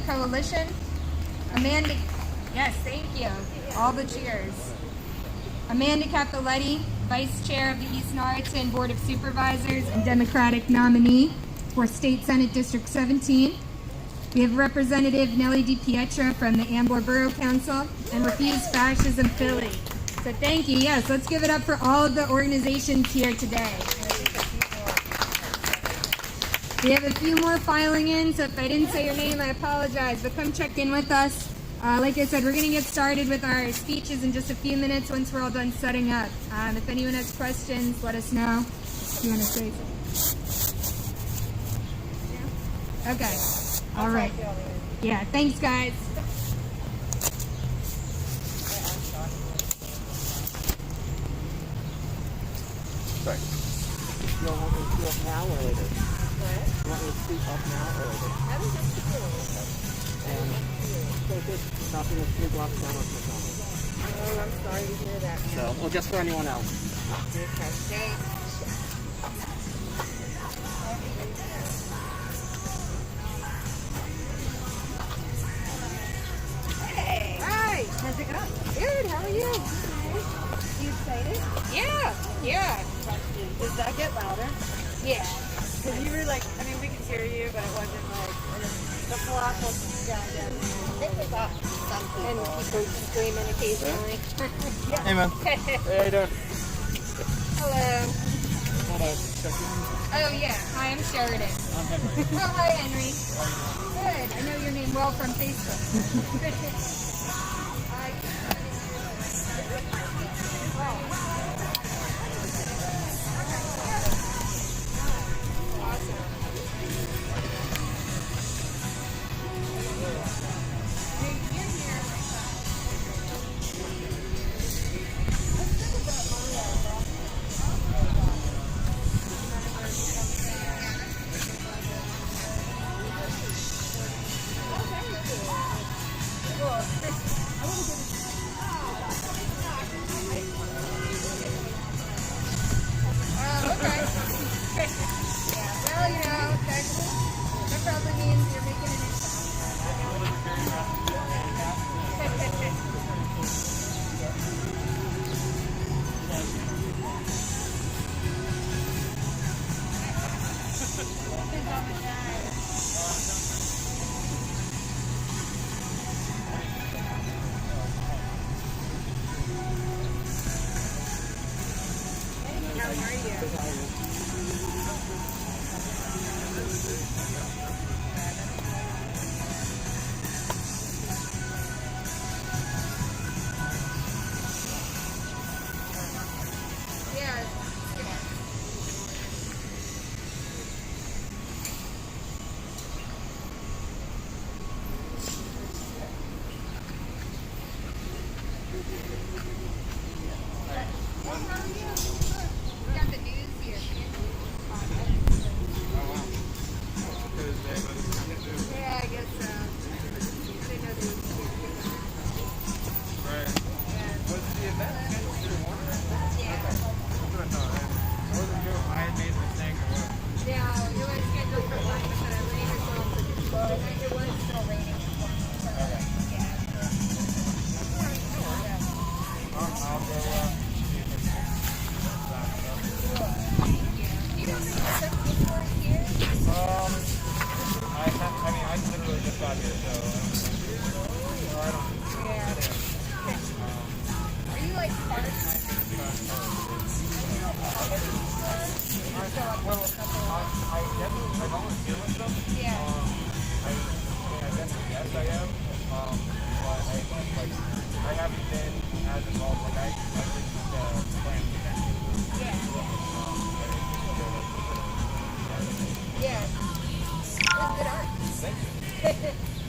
Coalition. Amanda, yes, thank you. All the cheers. Amanda Capoletti, Vice Chair of the East Norristown Board of Supervisors and Democratic nominee for State Senate District 17. We have Representative Nellie DiPietro from the Ambler Borough Council and Refuse Fascism Philly. So thank you. Yes, let's give it up for all of the organizations here today. We have a few more filing in, so if I didn't say your name, I apologize, but come check in with us. Like I said, we're going to get started with our speeches in just a few minutes once we're all done setting up. If anyone has questions, let us know. If you want to say something. Okay. All right. Yeah, thanks, guys. Sorry. You want me to speak up now or later? What? You want me to speak up now or later? I was just curious. And so just stopping a few blocks down with McDonald's. Oh, I'm sorry to hear that. So, well, just for anyone else. Okay, thanks. Hey! Hi! How's it going? Good, how are you? You excited? Yeah. Does that get louder? Yeah. Because you were like, I mean, we could hear you, but it wasn't like the colossal It was up something. And people screaming occasionally. Hey, man. Hey, how you doing? Hello. Hello. Oh, yeah. Hi, I'm Sheridan. I'm Henry. Oh, hi, Henry. Good. I know your name well from Facebook.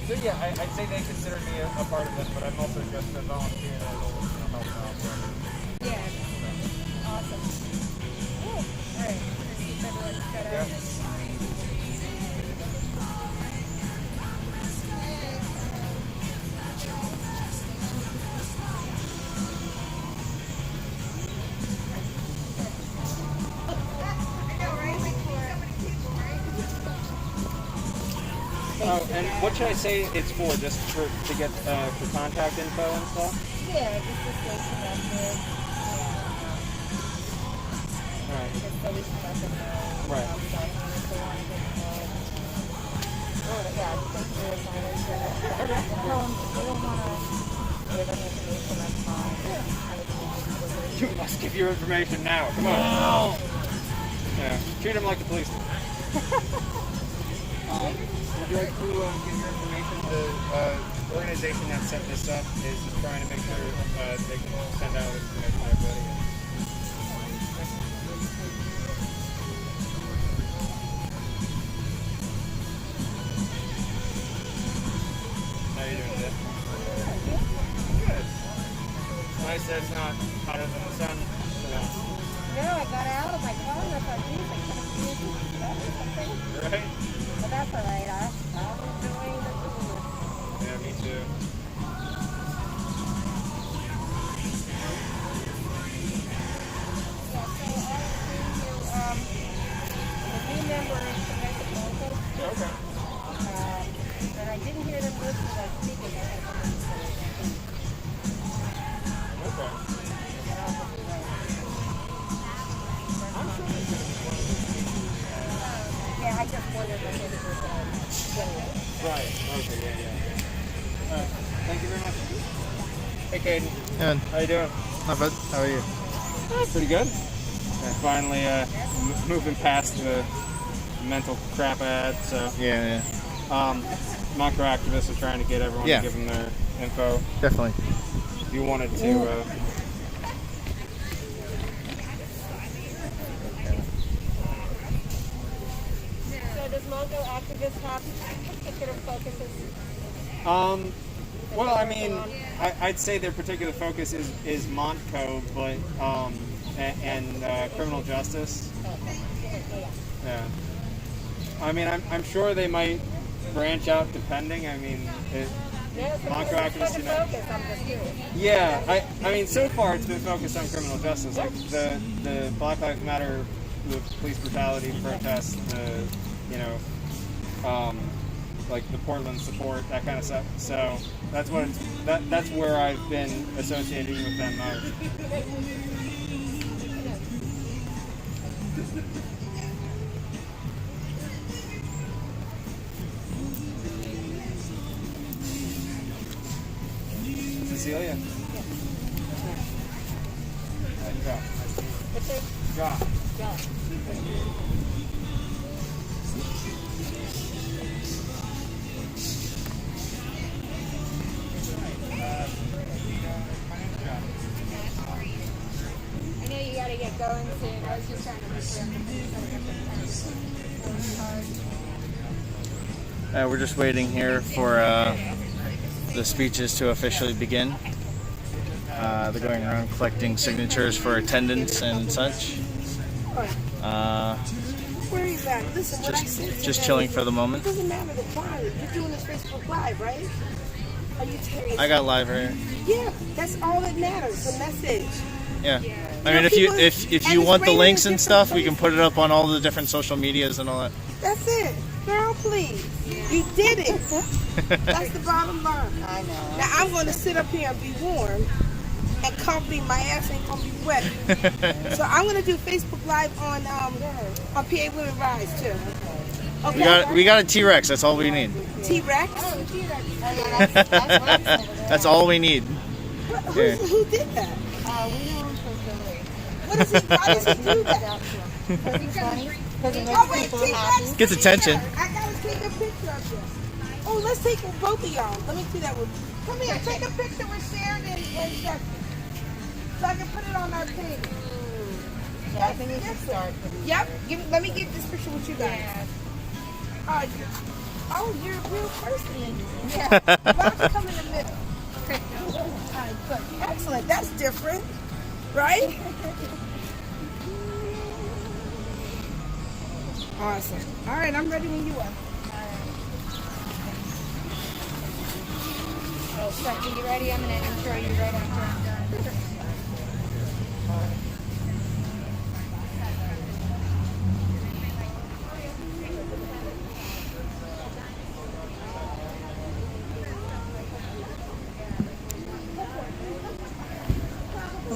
So yeah, I'd say they consider me a part of it, but I'm also just a volunteer that will help out. Yeah. Awesome. Cool. All right. Let's see if everyone's got Yeah. Oh, and What should I say it's for? Just to get for contact info and stuff? Yeah, just to stay connected. Alright. Just so we can let them know. Right. If they want to get involved. Oh, yeah, I think we're fine. They don't want to give any information, that's fine. You must give your information now. Come on. Yeah. Treat them like the police do. Would you like to give your information? The organization that set this up is just trying to make sure they can send out information to everybody. How are you doing today? Good. It's nice that it's not hotter than the sun. No, I got out of my car and I thought, geez, I can't see anything or something. Right? But that's all right. I'll enjoy the food. Yeah, me too. Yeah, so I'll the new member is connected to Montco. Okay. And I didn't hear them listen to us speaking. I had to listen to it. Okay. And I'll just be right. I'm sure there's going to be one of these. Yeah, I just wondered if it was genuine. Right. Okay, yeah. Alright. Thank you very much. Hey, Caden. And How you doing? not bad. How are you? Pretty good. Finally moving past the mental crap I had, so. Yeah, Montco activists are trying to get everyone Yeah. to give them their info. definitely. If you wanted to, So does Montco activists have particular focuses? well, I mean, I'd say their particular focus is Montco, but and criminal justice. Yeah. I mean, I'm sure they might branch out depending. I mean, Yeah, so Montco what's activists, the you know. focus? I'm just curious. Yeah, I mean, so far it's been focused on criminal justice, like the Black Lives Matter, the police brutality protests, the like the Portland support, that kind of stuff. So that's what that's where I've been associating with them most. Cecilia. Drop. Drop. I know you gotta get going soon. I was just trying to We're just waiting here for the speeches to officially begin. They're going around collecting signatures for attendance and such. Where are you at? Listen, what I said to Just them chilling is, for the it moment. doesn't matter the time. You're doing this Facebook Live, right? Are you serious? I got live right here. Yeah, that's all that matters. The message. Yeah. I know, mean, if people- you and it's want the raining links in and stuff, we different can put it up on all the different social medias and all that. That's it. Girl, please. You did it. That's the bottom line. I know. Now I'm going to sit up here and be warm and comfy. My ass ain't going to be wet. So I'm going to do Facebook Live on PA Women Rise too. Okay. We got a T-Rex. That's all we need. T-Rex? That's all we need. Who did that? We know him personally. What is he? Why does he do that? Because he's funny. Because he makes Oh, wait, people T-Rex. happy. Gets attention. I got to take a picture of this. Oh, let's take both of y'all. Let me see that one. Come here, take a picture with Sharon and Jesse. So I can put it on our page. Yeah, I think we should start. Yep. Let me get this picture with you guys. You're a real person. Yeah. Why don't you come in the middle? Alright, good. Excellent. That's different, right? Awesome. All right, I'm ready when you are. Oh, Chuck, are you ready? I'm gonna intro you right after I'm done.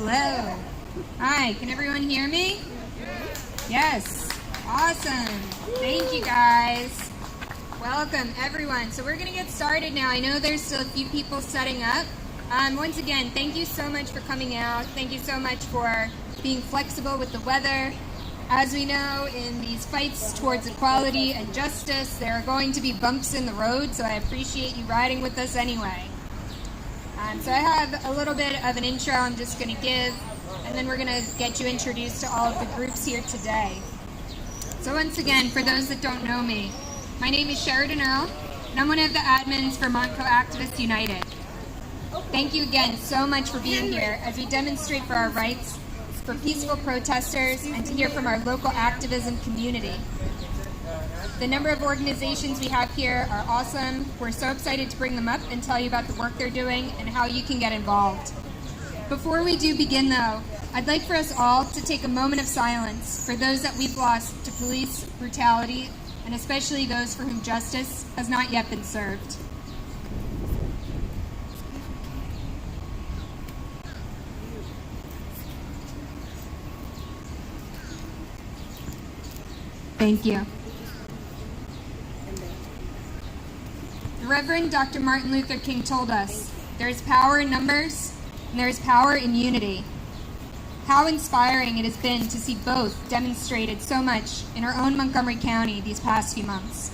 Hello. Hi, can everyone hear me? Yes. Awesome. Thank you, guys. Welcome, everyone. So we're going to get started now. I know there's still a few people setting up. Once again, thank you so much for coming out. Thank you so much for being flexible with the weather. As we know, in these fights towards equality and justice, there are going to be bumps in the road, so I appreciate you riding with us anyway. So I have a little bit of an intro I'm just going to give, and then we're going to get you introduced to all of the groups here today. So once again, for those that don't know me, my name is Sheridan Earl, and I'm one of the admins for Montco Activists United. Thank you again so much for being here as we demonstrate for our rights, for peaceful protesters, and to hear from our local activism community. The number of organizations we have here are awesome. We're so excited to bring them up and tell you about the work they're doing and how you can get involved. Before we do begin though, I'd like for us all to take a moment of silence for those that we've lost to police brutality, and especially those for whom justice has not yet been served. Thank you. The Reverend Dr. Martin Luther King told us, there is power in numbers and there is power in unity. How inspiring it has been to see both demonstrated so much in our own Montgomery County these past few months.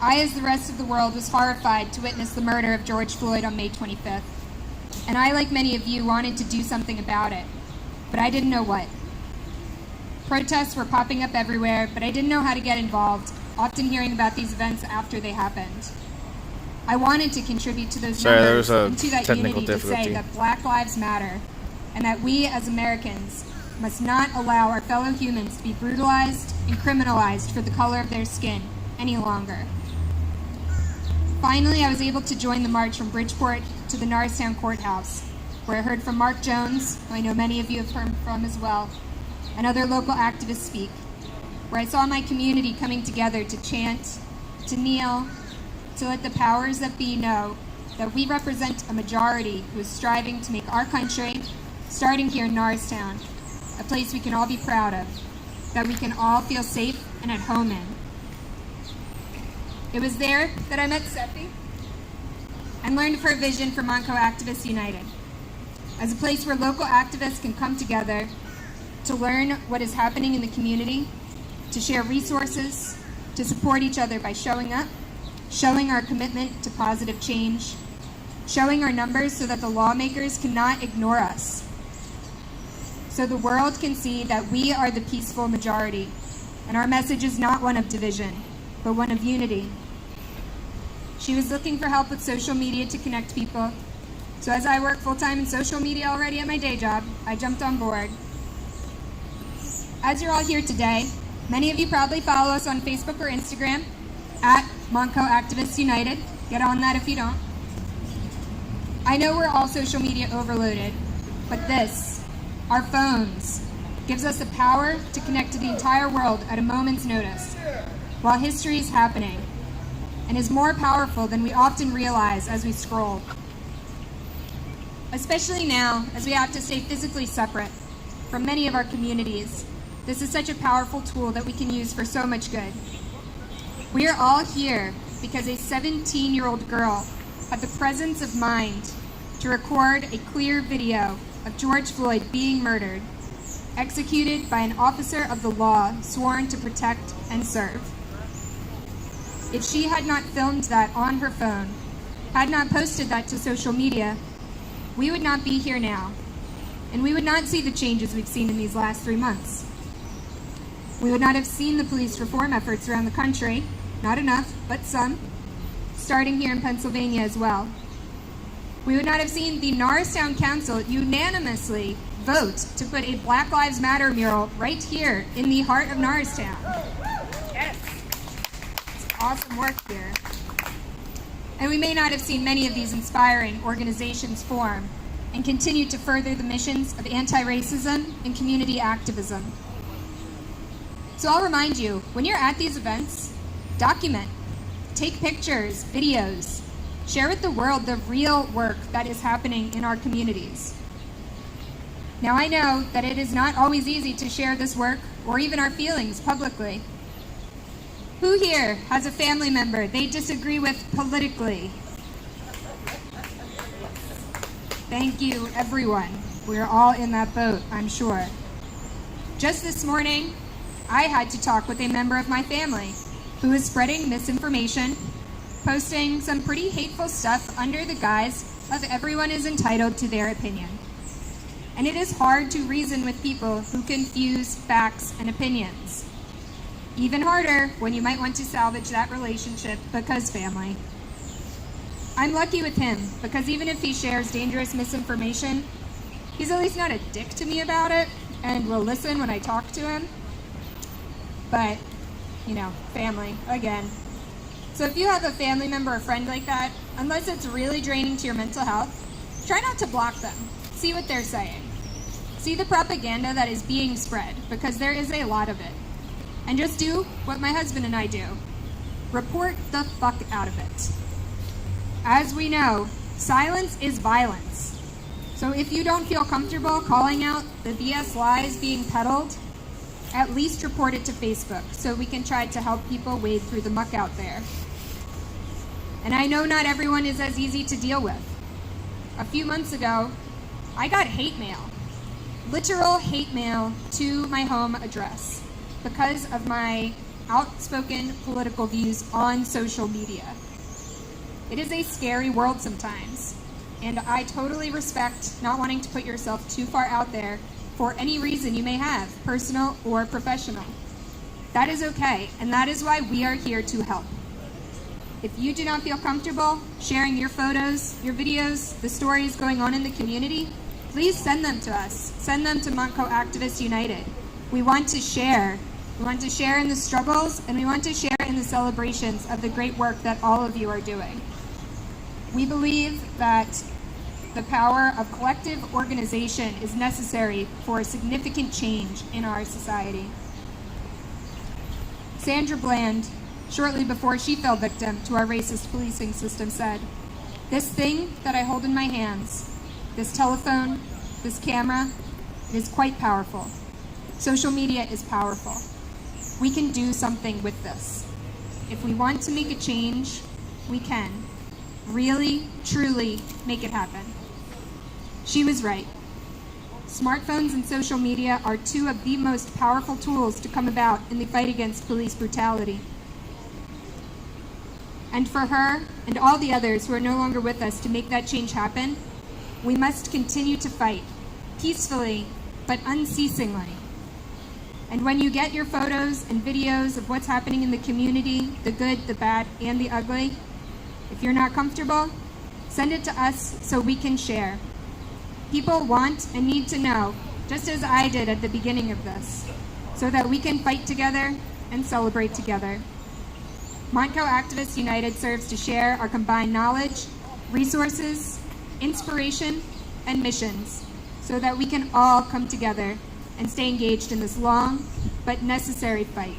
I, as the rest of the world, was horrified to witness the murder of George Floyd on May 25th. And I, like many of you, wanted to do something about it, but I didn't know what. Protests were popping up everywhere, but I didn't know how to get involved, often hearing about these events after they happened. I wanted to contribute to those numbers and to that unity to say that Black Lives Matter, and that we as Americans must not allow our fellow humans to be brutalized and criminalized for the color of their skin any longer. Finally, I was able to join the march from Bridgeport to the Norristown courthouse, where I heard from Mark Jones, who I know many of you have heard from as well, and other local activists speak, where I saw my community coming together to chant, to kneel, to let the powers that be know that we represent a majority who is striving to make our country, starting here in Norristown, a place we can all be proud of, that we can all feel safe and at home in. It was there that I met Seppi and learned of her vision for Montco Activists United, as a place where local activists can come together to learn what is happening in the community, to share resources, to support each other by showing up, showing our commitment to positive change, showing our numbers so that the lawmakers cannot ignore us, so the world can see that we are the peaceful majority, and our message is not one of division, but one of unity. She was looking for help with social media to connect people, so as I work full-time in social media already at my day job, I jumped on board. As you're all here today, many of you probably follow us on Facebook or Instagram at Montco Activists United. Get on that if you don't. I know we're all social media overloaded, but this, our phones, gives us the power to connect to the entire world at a moment's notice, while history is happening, and is more powerful than we often realize as we scroll. Especially now, as we have to stay physically separate from many of our communities, this is such a powerful tool that we can use for so much good. We are all here because a 17-year-old girl had the presence of mind to record a clear video of George Floyd being murdered, executed by an officer of the law sworn to protect and serve. If she had not filmed that on her phone, had not posted that to social media, we would not be here now, and we would not see the changes we've seen in these last 3 months. We would not have seen the police reform efforts around the country, not enough, but some, starting here in Pennsylvania as well. We would not have seen the Norristown Council unanimously vote to put a Black Lives Matter mural right here in the heart of Norristown. Yes, it's awesome work here. And we may not have seen many of these inspiring organizations form and continue to further the missions of anti-racism and community activism. So I'll remind you, when you're at these events, document, take pictures, videos, share with the world the real work that is happening in our communities. Now I know that it is not always easy to share this work or even our feelings publicly. Who here has a family member they disagree with politically? Thank you, everyone. We're all in that boat, I'm sure. Just this morning, I had to talk with a member of my family who is spreading misinformation, posting some pretty hateful stuff under the guise of everyone is entitled to their opinion. And it is hard to reason with people who confuse facts and opinions. Even harder when you might want to salvage that relationship because family. I'm lucky with him because even if he shares dangerous misinformation, he's at least not a dick to me about it and will listen when I talk to him. But, you know, family, again. So if you have a family member or friend like that, unless it's really draining to your mental health, try not to block them. See what they're saying. See the propaganda that is being spread, because there is a lot of it. And just do what my husband and I do. Report the fuck out of it. As we know, silence is violence. So if you don't feel comfortable calling out the BS lies being peddled, at least report it to Facebook so we can try to help people wade through the muck out there. And I know not everyone is as easy to deal with. A few months ago, I got hate mail. Literal hate mail to my home address because of my outspoken political views on social media. It is a scary world sometimes, and I totally respect not wanting to put yourself too far out there for any reason you may have, personal or professional. That is okay, and that is why we are here to help. If you do not feel comfortable sharing your photos, your videos, the stories going on in the community, please send them to us. Send them to Montco Activists United. We want to share. We want to share in the struggles, and we want to share in the celebrations of the great work that all of you are doing. We believe that the power of collective organization is necessary for a significant change in our society. Sandra Bland, shortly before she fell victim to our racist policing system, said, "This thing that I hold in my hands, this telephone, this camera, it is quite powerful. Social media is powerful. We can do something with this. If we want to make a change, we can. Really, truly make it happen." She was right. Smartphones and social media are two of the most powerful tools to come about in the fight against police brutality. And for her and all the others who are no longer with us to make that change happen, we must continue to fight, peacefully but unceasingly. And when you get your photos and videos of what's happening in the community, the good, the bad, and the ugly, if you're not comfortable, send it to us so we can share. People want and need to know, just as I did at the beginning of this, so that we can fight together and celebrate together. Montco Activists United serves to share our combined knowledge, resources, inspiration, and missions, so that we can all come together and stay engaged in this long but necessary fight.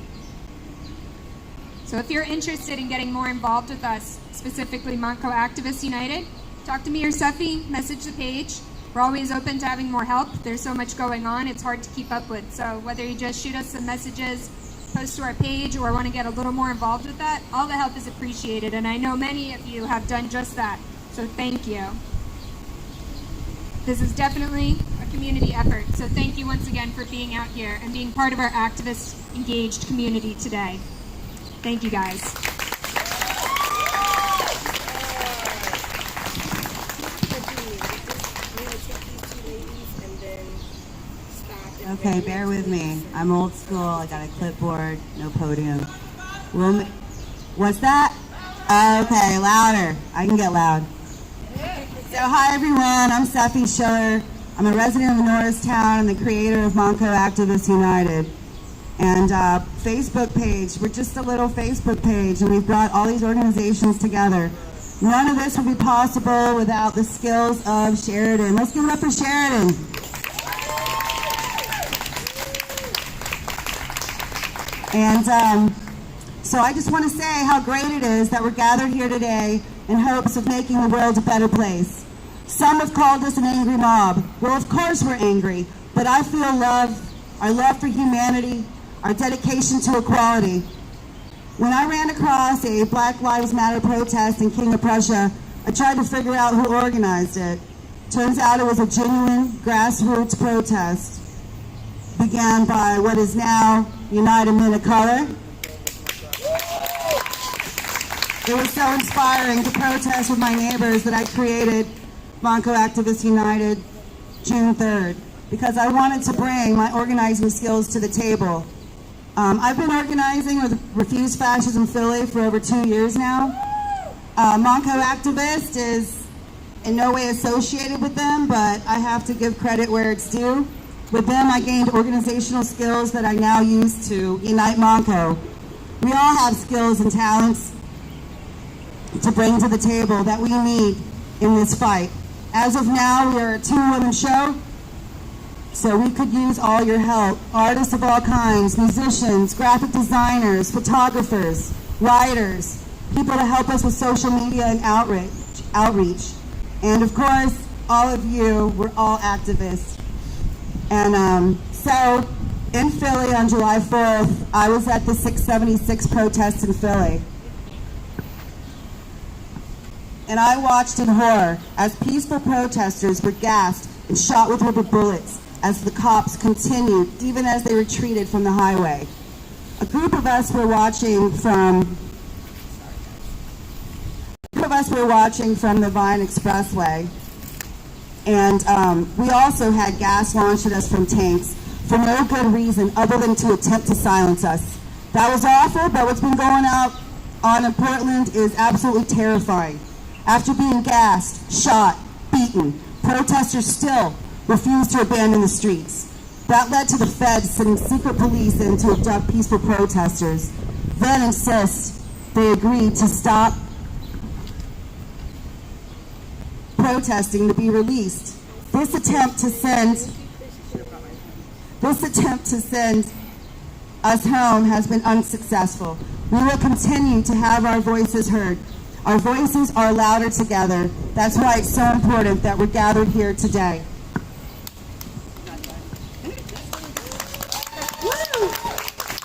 So if you're interested in getting more involved with us, specifically Montco Activists United, talk to me or Seffi, message the page. We're always open to having more help. There's so much going on, it's hard to keep up with. So whether you just shoot us some messages, post to our page, or want to get a little more involved with that, all the help is appreciated. And I know many of you have done just that. So thank you. This is definitely a community effort. So thank you once again for being out here and being part of our activist engaged community today. Thank you guys. Okay, bear with me. I'm old school. I got a clipboard, no podium. What's that? Okay, louder. I can get loud. So hi everyone, I'm Seffi Schiller. I'm a resident of Norristown and the creator of Montco Activists United. And Facebook page, we're just a little Facebook page, and we've brought all these organizations together. None of this would be possible without the skills of Sheridan. Let's give it up for Sheridan. And so I just want to say how great it is that we're gathered here today in hopes of making the world a better place. Some have called us an angry mob. Well, of course we're angry, but I feel love, our love for humanity, our dedication to equality. When I ran across a Black Lives Matter protest in King of Prussia, I tried to figure out who organized it. Turns out it was a genuine grassroots protest, began by what is now United Men of Color. It was so inspiring to protest with my neighbors that I created Montco Activists United June 3rd, because I wanted to bring my organizing skills to the table. I've been organizing with Refuse Fascism Philly for over 2 years now. Montco Activist is in no way associated with them, but I have to give credit where it's due. With them, I gained organizational skills that I now use to unite Montco. We all have skills and talents to bring to the table that we need in this fight. As of now, we are a two-woman show, so we could use all your help. Artists of all kinds, musicians, graphic designers, photographers, writers, people to help us with social media and outreach. And of course, all of you, we're all activists. And so in Philly on July 4th, I was at the 676 protest in Philly. And I watched in horror as peaceful protesters were gassed and shot with rubber bullets as the cops continued, even as they retreated from the highway. A group of us were watching from the Vine Expressway, and we also had gas launched at us from tanks for no good reason other than to attempt to silence us. That was awful, but what's been going on in Portland is absolutely terrifying. After being gassed, shot, beaten, protesters still refused to abandon the streets. That led to the feds sending secret police in to abduct peaceful protesters, then insist they agreed to stop protesting to be released. This attempt to send us home has been unsuccessful. We will continue to have our voices heard. Our voices are louder together. That's why it's so important that we're gathered here today.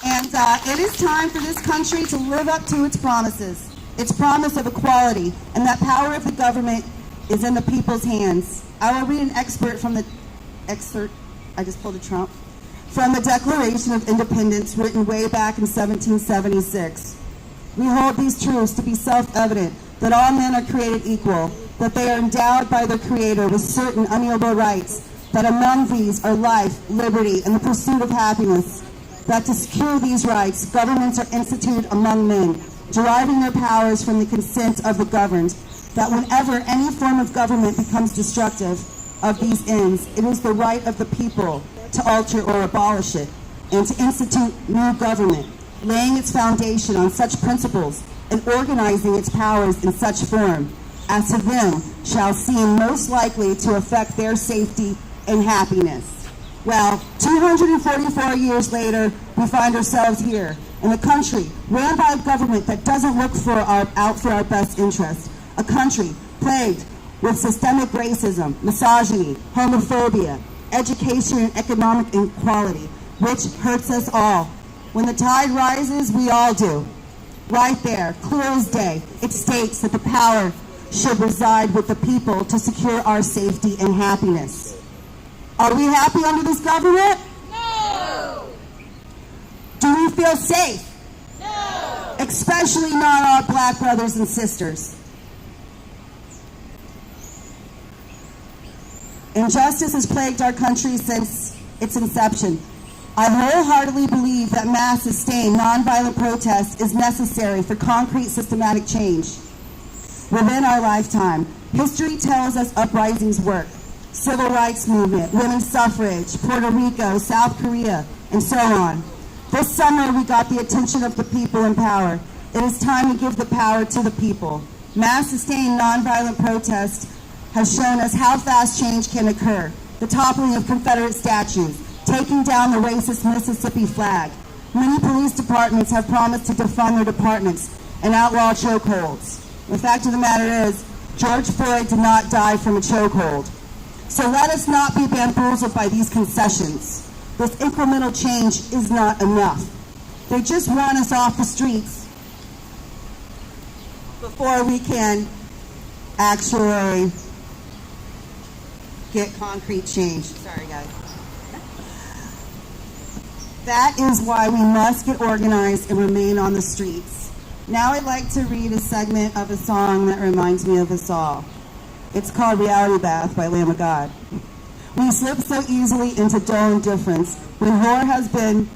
And it is time for this country to live up to its promises, its promise of equality, and that power of the government is in the people's hands. I will read an excerpt from the Declaration of Independence written way back in 1776. We hold these truths to be self-evident, that all men are created equal, that they are endowed by their Creator with certain unalienable rights, that among these are life, liberty, and the pursuit of happiness, that to secure these rights, governments are instituted among men, deriving their powers from the consent of the governed, that whenever any form of government becomes destructive of these ends, it is the right of the people to alter or abolish it, and to institute new government, laying its foundation on such principles and organizing its powers in such form as to them shall seem most likely to affect their safety and happiness. Well, 244 years later, we find ourselves here in a country ran by a government that doesn't look out for our best interests, a country plagued with systemic racism, misogyny, homophobia, education and economic inequality, which hurts us all. When the tide rises, we all do. Right there, clear as day, it states that the power should reside with the people to secure our safety and happiness. Are we happy under this government? No! Do we feel safe? No! Especially not our black brothers and sisters. Injustice has plagued our country since its inception. I wholeheartedly believe that mass, sustained, nonviolent protest is necessary for concrete, systematic change within our lifetime. History tells us uprisings work. Civil rights movement, women's suffrage, Puerto Rico, South Korea, and so on. This summer, we got the attention of the people in power. It is time to give the power to the people. Mass, sustained, nonviolent protest has shown us how fast change can occur. The toppling of Confederate statues, taking down the racist Mississippi flag. Many police departments have promised to defund their departments and outlaw chokeholds. The fact of the matter is, George Floyd did not die from a chokehold. So let us not be bamboozled by these concessions. This incremental change is not enough. They just want us off the streets before we can actually get concrete change. Sorry, guys. That is why we must get organized and remain on the streets. Now I'd like to read a segment of a song that reminds me of us all. It's called Reality Bath by Lamb of God. We slip so easily into dull indifference when war has been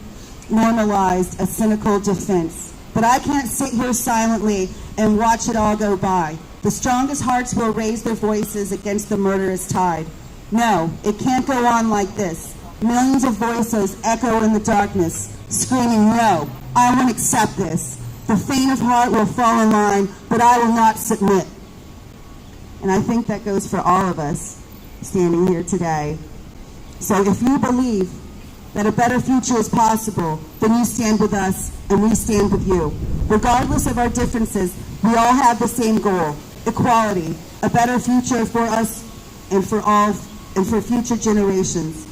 normalized, a cynical defense. But I can't sit here silently and watch it all go by. The strongest hearts will raise their voices against the murderous tide. No, it can't go on like this. Millions of voices echo in the darkness, screaming, no, I won't accept this. The faint of heart will fall in line, but I will not submit. And I think that goes for all of us standing here today. So if you believe that a better future is possible, then you stand with us and we stand with you. Regardless of our differences, we all have the same goal, equality, a better future for us and for all and for future generations.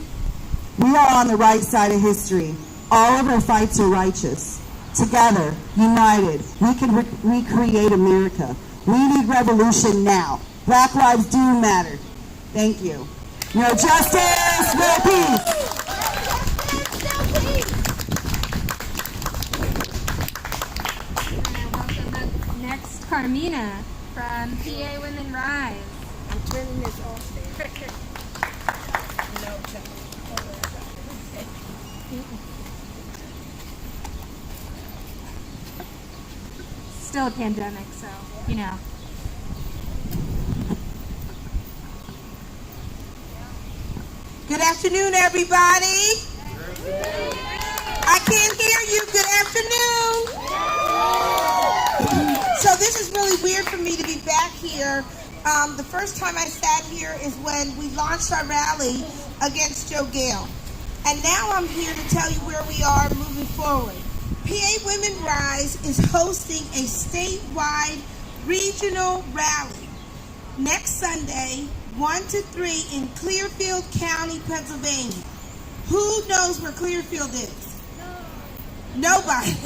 We are on the right side of history. All of our fights are righteous. Together, united, we can recreate America. We need revolution now. Black lives do matter. Thank you. No justice, no peace. And I welcome up next Carmina from PA Women Rise. I'm turning this off there. Still a pandemic, so, you know. Good afternoon, everybody. I can't hear you. Good afternoon. So this is really weird for me to be back here. The first time I sat here is when we launched our rally against Joe Gale. And now I'm here to tell you where we are moving forward. PA Women Rise is hosting a statewide regional rally next Sunday, 1 to 3 in Clearfield County, Pennsylvania. Who knows where Clearfield is? Nobody.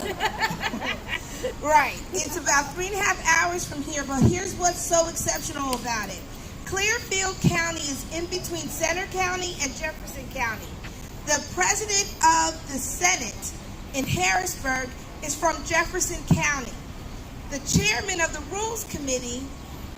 Right. It's about 3.5 hours from here, but here's what's so exceptional about it. Clearfield County is in between Center County and Jefferson County. The president of the Senate in Harrisburg is from Jefferson County. The chairman of the Rules Committee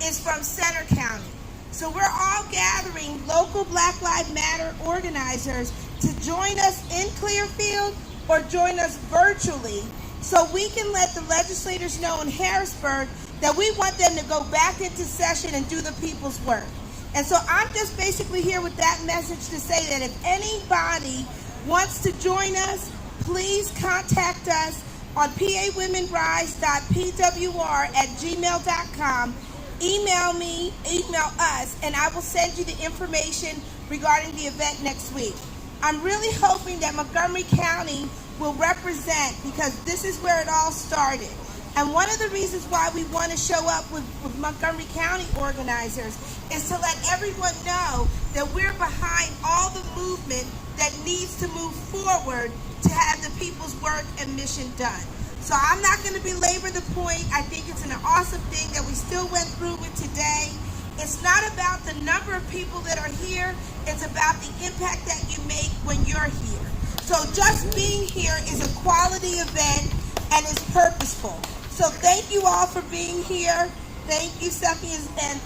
is from Center County. So we're all gathering local Black Lives Matter organizers to join us in Clearfield or join us virtually so we can let the legislators know in Harrisburg that we want them to go back into session and do the people's work. And so I'm just basically here with that message to say that if anybody wants to join us, please contact us on pawomenrise.pwr@gmail.com. Email me, email us, and I will send you the information regarding the event next week. I'm really hoping that Montgomery County will represent because this is where it all started. And one of the reasons why we want to show up with Montgomery County organizers is to let everyone know that we're behind all the movement that needs to move forward to have the people's work and mission done. So I'm not going to belabor the point. I think it's an awesome thing that we still went through with today. It's not about the number of people that are here. It's about the impact that you make when you're here. So just being here is a quality event and is purposeful. So thank you all for being here. Thank you, Stephanie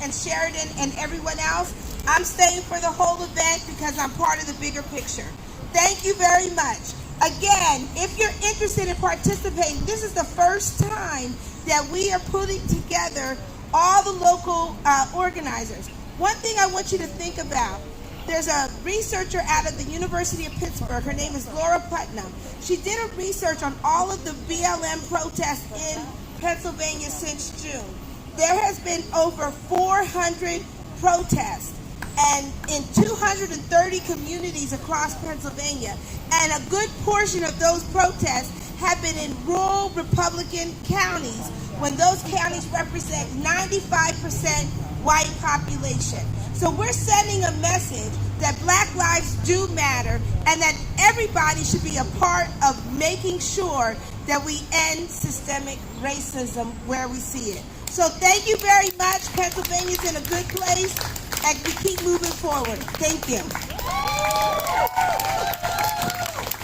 and Sheridan and everyone else. I'm staying for the whole event because I'm part of the bigger picture. Thank you very much. Again, if you're interested in participating, this is the first time that we are putting together all the local organizers. One thing I want you to think about, there's a researcher out of the University of Pittsburgh. Her name is Laura Putnam. She did a research on all of the BLM protests in Pennsylvania since June. There has been over 400 protests and in 230 communities across Pennsylvania. And a good portion of those protests have been in rural Republican counties when those counties represent 95% white population. So we're sending a message that Black lives do matter and that everybody should be a part of making sure that we end systemic racism where we see it. So thank you very much. Pennsylvania's in a good place and we keep moving forward. Thank you.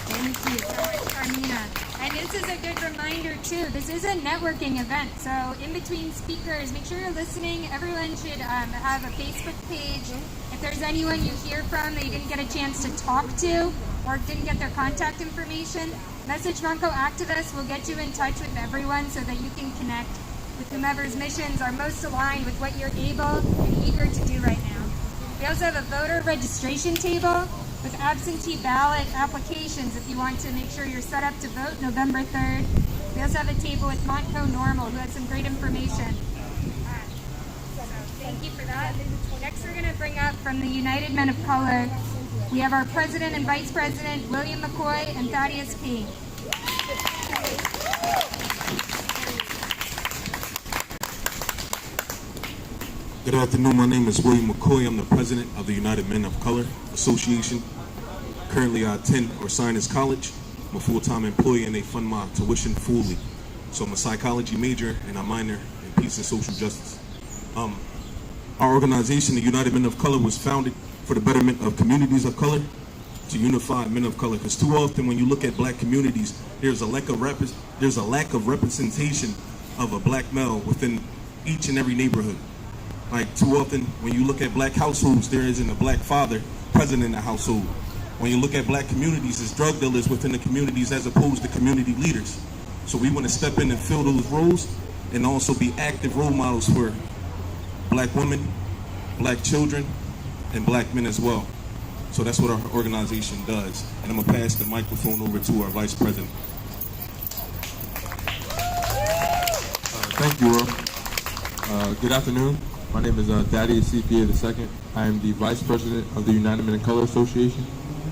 Thank you so much, Carmina. And this is a good reminder, too. This is a networking event. So in between speakers, make sure you're listening. Everyone should have a Facebook page. If there's anyone you hear from that you didn't get a chance to talk to or didn't get their contact information, message Montco activists. We'll get you in touch with everyone so that you can connect with whomever's missions are most aligned with what you're able and eager to do right now. We also have a voter registration table with absentee ballot applications if you want to make sure you're set up to vote November 3rd. We also have a table with Montco Normal, who has some great information. So thank you for that. Next, we're going to bring up from the United Men of Color. We have our President and Vice President, William McCoy and Thaddeus P. Good afternoon. My name is William McCoy. I'm the president of the United Men of Color Association. Currently, I attend Norristown College. I'm a full-time employee and they fund my tuition fully. So I'm a psychology major and I minor in peace and social justice. Our organization, the United Men of Color, was founded for the betterment of communities of color, to unify men of color. Because too often when you look at black communities, there's a lack of representation of a black male within each and every neighborhood. Like too often when you look at black households, there isn't a black father present in the household. When you look at black communities, it's drug dealers within the communities as opposed to community leaders. So we want to step in and fill those roles and also be active role models for black women, black children, and black men as well. So that's what our organization does. And I'm going to pass the microphone over to our vice president. Thank you, Earl. Good afternoon. My name is Thaddeus CPA II. I am the vice president of the United Men of Color Association.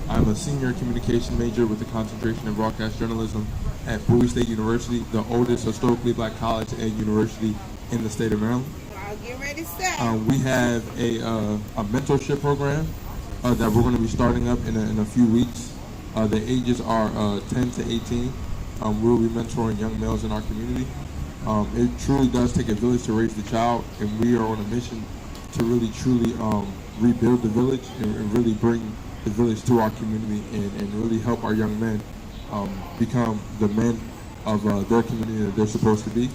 I'm a senior communication major with a concentration in broadcast journalism at Bowie State University, the oldest historically black college and university in the state of Maryland. I'll get ready to say. We have a mentorship program that we're going to be starting up in a few weeks. The ages are 10 to 18. We'll be mentoring young males in our community. It truly does take a village to raise the child, and we are on a mission to really truly rebuild the village and really bring the village to our community and really help our young men become the men of their community that they're supposed to be.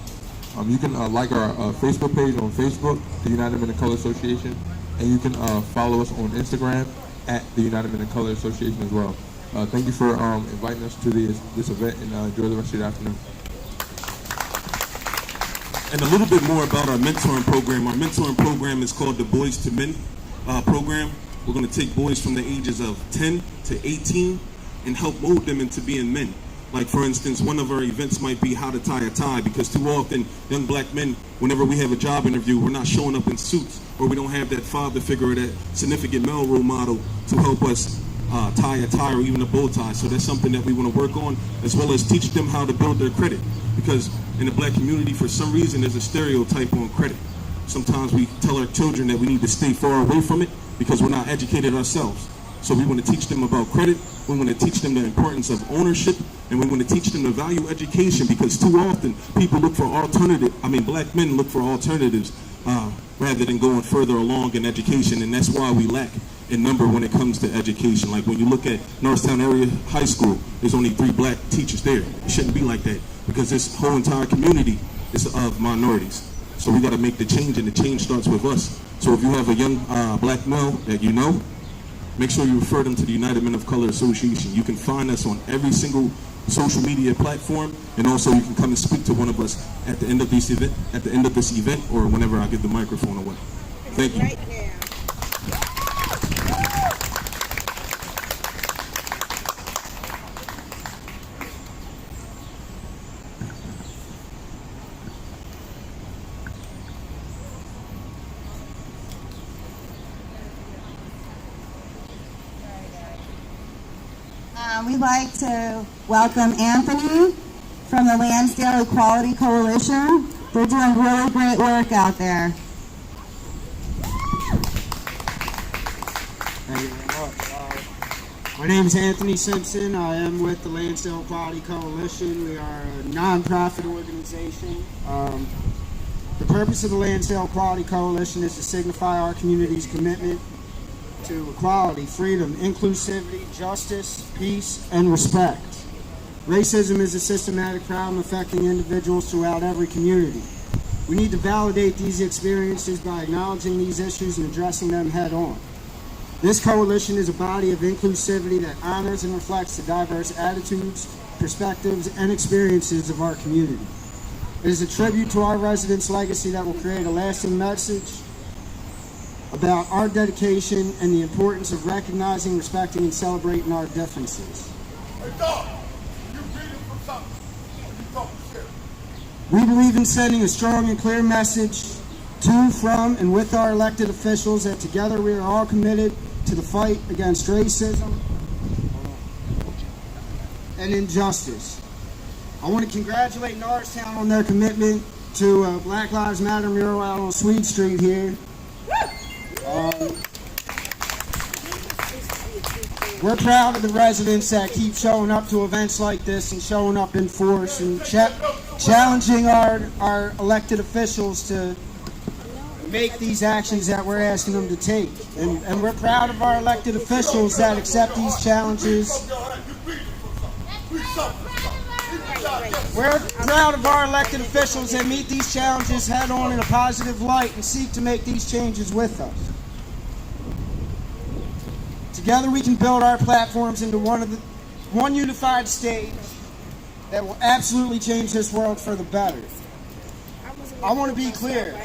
You can like our Facebook page on Facebook, the United Men of Color Association, and you can follow us on Instagram at the United Men of Color Association as well. Thank you for inviting us to this event, and enjoy the rest of the afternoon. And a little bit more about our mentoring program. Our mentoring program is called the Boys to Men program. We're going to take boys from the ages of 10 to 18 and help mold them into being men. Like, for instance, one of our events might be how to tie a tie, because too often young black men, whenever we have a job interview, we're not showing up in suits, or we don't have that father figure or that significant male role model to help us tie a tie or even a bow tie. So that's something that we want to work on, as well as teach them how to build their credit. Because in the black community, for some reason, there's a stereotype on credit. Sometimes we tell our children that we need to stay far away from it because we're not educated ourselves. So we want to teach them about credit. We want to teach them the importance of ownership, and we want to teach them to value education, because too often people look for black men look for alternatives rather than going further along in education, and that's why we lack in number when it comes to education. Like when you look at Norristown area high school, there's only 3 black teachers there. It shouldn't be like that, because this whole entire community is of minorities. So we got to make the change, and the change starts with us. So if you have a young black male that you know, make sure you refer them to the United Men of Color Association. You can find us on every single social media platform, and also you can come and speak to one of us at the end of this event, or whenever I give the microphone away. Thank you. Right now. We'd like to welcome Anthony from the Lansdale Equality Coalition. They're doing really great work out there. Thank you very much. My name is Anthony Simpson. I am with the Lansdale Equality Coalition. We are a nonprofit organization. The purpose of the Lansdale Equality Coalition is to signify our community's commitment to equality, freedom, inclusivity, justice, peace, and respect. Racism is a systematic problem affecting individuals throughout every community. We need to validate these experiences by acknowledging these issues and addressing them head on. This coalition is a body of inclusivity that honors and reflects the diverse attitudes, perspectives, and experiences of our community. It is a tribute to our residents' legacy that will create a lasting message about our dedication and the importance of recognizing, respecting, and celebrating our differences. We believe in sending a strong and clear message to, from, and with our elected officials that together we are all committed to the fight against racism and injustice. I want to congratulate Norristown on their commitment to a Black Lives Matter mural out on Sweet Street here. We're proud of the residents that keep showing up to events like this and showing up in force and challenging our elected officials to make these actions that we're asking them to take. And we're proud of our elected officials that accept these challenges. We're proud of our elected officials that meet these challenges head on in a positive light and seek to make these changes with us. Together we can build our platforms into one unified stage that will absolutely change this world for the better. I want to be clear.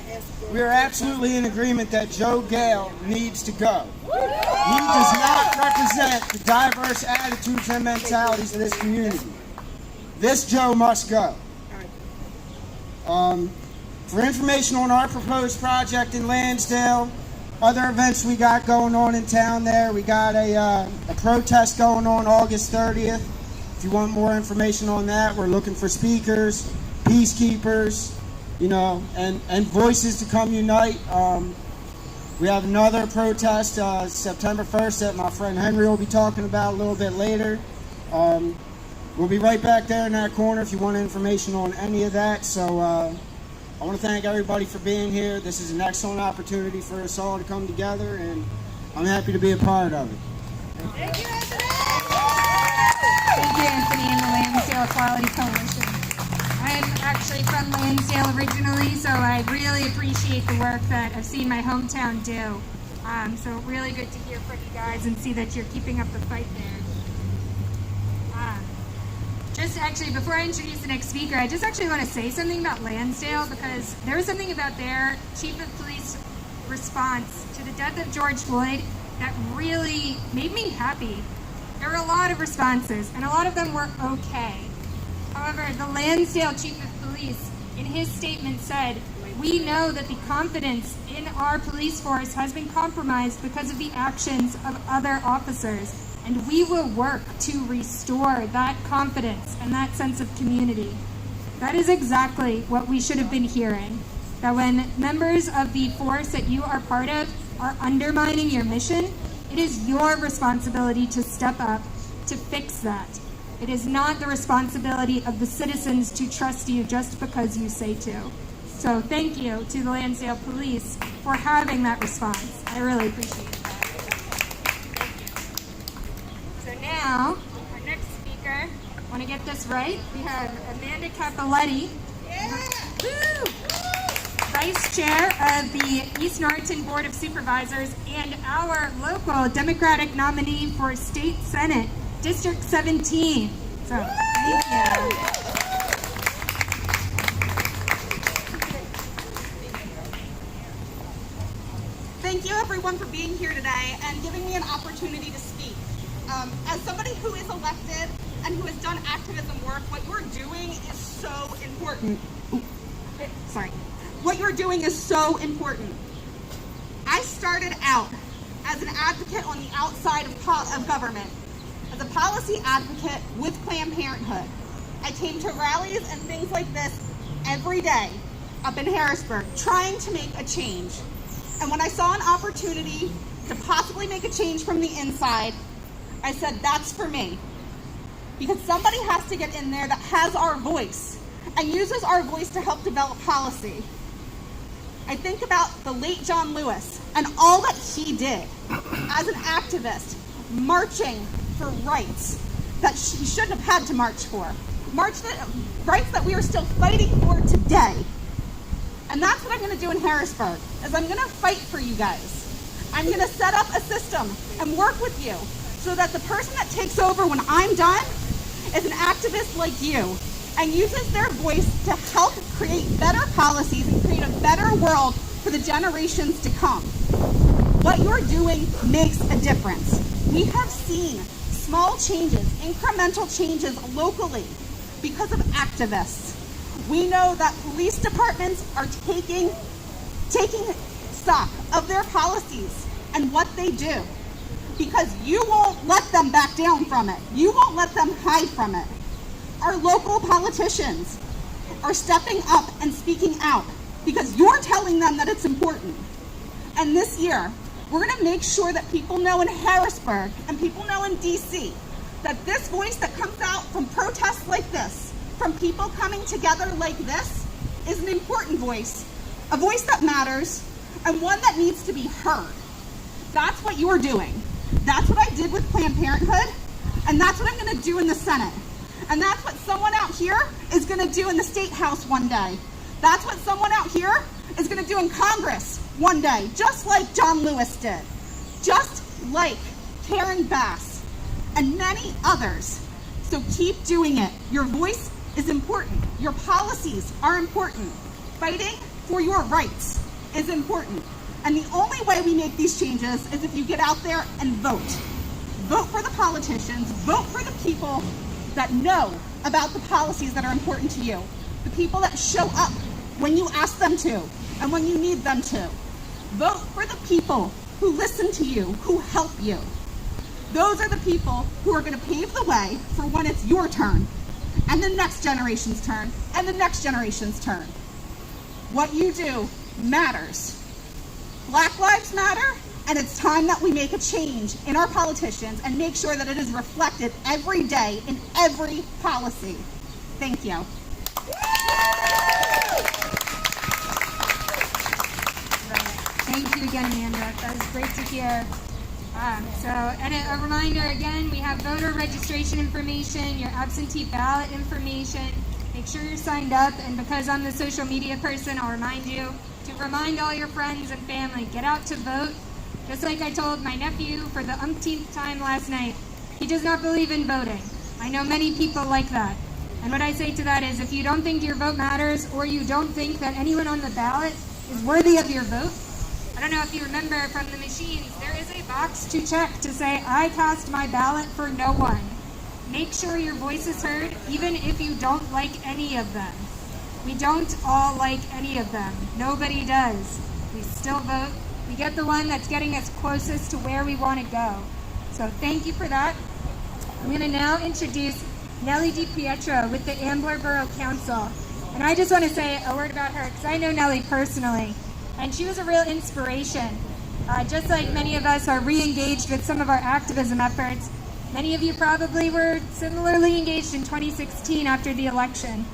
We are absolutely in agreement that Joe Gale needs to go. He does not represent the diverse attitudes and mentalities of this community. This Joe must go. For information on our proposed project in Lansdale, other events we got going on in town there, we got a protest going on August 30th. If you want more information on that, we're looking for speakers, peacekeepers, and voices to come unite. We have another protest September 1st that my friend Henry will be talking about a little bit later. We'll be right back there in that corner if you want information on any of that. So I want to thank everybody for being here. This is an excellent opportunity for us all to come together, and I'm happy to be a part of it. Thank you, Anthony, and the Lansdale Equality Coalition. I'm actually from Lansdale originally, so I really appreciate the work that I've seen my hometown do. So really good to hear from you guys and see that you're keeping up the fight there. Just actually, before I introduce the next speaker, I just actually want to say something about Lansdale, because there was something about their chief of police response to the death of George Floyd that really made me happy. There were a lot of responses, and a lot of them were okay. However, the Lansdale chief of police, in his statement, said, "We know that the confidence in our police force has been compromised because of the actions of other officers, and we will work to restore that confidence and that sense of community." That is exactly what we should have been hearing. That when members of the force that you are part of are undermining your mission, it is your responsibility to step up to fix that. It is not the responsibility of the citizens to trust you just because you say to. So thank you to the Lansdale Police for having that response. I really appreciate that. So now, our next speaker, want to get this right? We have Amanda Capoletti, Vice Chair of the East Norristown Board of Supervisors and our local Democratic nominee for State Senate, District 17. So, thank you. Thank you everyone for being here today and giving me an opportunity to speak. As somebody who is elected and who has done activism work, what you're doing is so important. What you're doing is so important. I started out as an advocate on the outside of government, as a policy advocate with Planned Parenthood. I came to rallies and things like this every day up in Harrisburg, trying to make a change. And when I saw an opportunity to possibly make a change from the inside, I said, that's for me. Because somebody has to get in there that has our voice and uses our voice to help develop policy. I think about the late John Lewis and all that he did as an activist, marching for rights that he shouldn't have had to march for. Rights that we are still fighting for today. And that's what I'm going to do in Harrisburg, is I'm going to fight for you guys. I'm going to set up a system and work with you so that the person that takes over when I'm done is an activist like you and uses their voice to help create better policies and create a better world for the generations to come. What you're doing makes a difference. We have seen small changes, incremental changes locally because of activists. We know that police departments are taking stock of their policies and what they do, because you won't let them back down from it. You won't let them hide from it. Our local politicians are stepping up and speaking out because you're telling them that it's important. And this year, we're going to make sure that people know in Harrisburg and people know in DC that this voice that comes out from protests like this, from people coming together like this, is an important voice, a voice that matters, and one that needs to be heard. That's what you're doing. That's what I did with Planned Parenthood, and that's what I'm going to do in the Senate. And that's what someone out here is going to do in the State House one day. That's what someone out here is going to do in Congress one day, just like John Lewis did, just like Karen Bass, and many others. So keep doing it. Your voice is important. Your policies are important. Fighting for your rights is important. And the only way we make these changes is if you get out there and vote. Vote for the politicians. Vote for the people that know about the policies that are important to you. The people that show up when you ask them to and when you need them to. Vote for the people who listen to you, who help you. Those are the people who are going to pave the way for when it's your turn, and the next generation's turn, and the next generation's turn. What you do matters. Black lives matter, and it's time that we make a change in our politicians and make sure that it is reflected every day in every policy. Thank you. Thank you again, Amanda. That was great to hear. And a reminder again, we have voter registration information, your absentee ballot information. Make sure you're signed up, and because I'm the social media person, I'll remind you to remind all your friends and family, get out to vote. Just like I told my nephew for the umpteenth time last night, he does not believe in voting. I know many people like that. And what I say to that is, if you don't think your vote matters, or you don't think that anyone on the ballot is worthy of your vote, I don't know if you remember from the machines, there is a box to check to say, I cast my ballot for no one. Make sure your voice is heard, even if you don't like any of them. We don't all like any of them. Nobody does. We still vote. We get the one that's getting us closest to where we want to go. So thank you for that. I'm going to now introduce Nellie DiPietro with the Ambler Borough Council. And I just want to say a word about her, because I know Nellie personally. And she was a real inspiration. Just like many of us are re-engaged with some of our activism efforts, many of you probably were similarly engaged in 2016 after the election.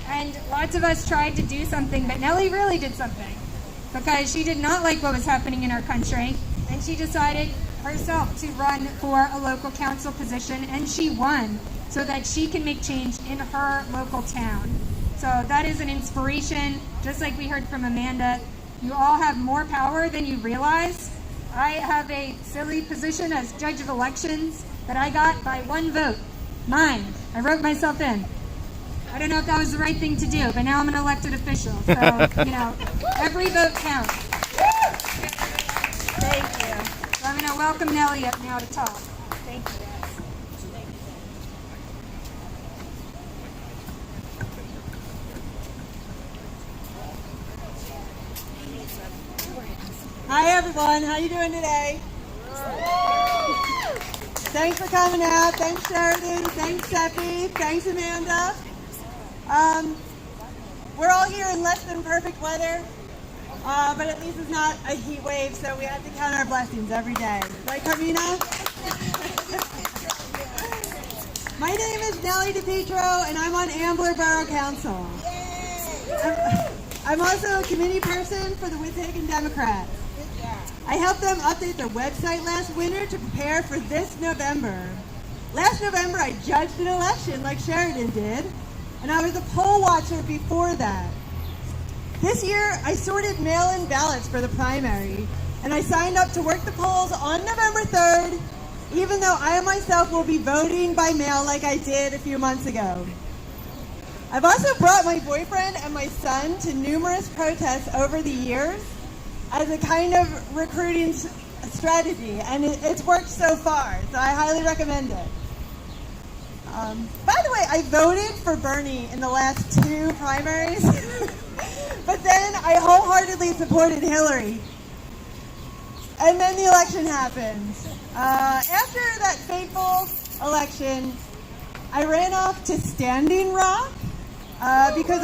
And lots of us tried to do something, but Nellie really did something, because she did not like what was happening in our country, and she decided herself to run for a local council position, and she won so that she can make change in her local town. So that is an inspiration, just like we heard from Amanda. You all have more power than you realize. I have a silly position as judge of elections that I got by one vote. Mine. I wrote myself in. I don't know if that was the right thing to do, but now I'm an elected official. So, every vote counts. Thank you. So I'm going to welcome Nellie up now to talk. Thank you, guys. Hi everyone, how you doing today? Thanks for coming out. Thanks Sheridan. Thanks Seppi. Thanks Amanda. We're all here in less than perfect weather. But at least it's not a heat wave, so we have to count our blessings every day. Right, Carmina? My name is Nellie DePietro, and I'm on Ambler Borough Council. I'm also a committee person for the Wissahickon Democrats. I helped them update their website last winter to prepare for this November. Last November, I judged an election like Sheridan did, and I was a poll watcher before that. This year, I sorted mail-in ballots for the primary, and I signed up to work the polls on November 3rd, even though I myself will be voting by mail like I did a few months ago. I've also brought my boyfriend and my son to numerous protests over the years as a kind of recruiting strategy, and it's worked so far, so I highly recommend it. By the way, I voted for Bernie in the last 2 primaries, but then I wholeheartedly supported Hillary. And then the election happened. After that fateful election, I ran off to Standing Rock because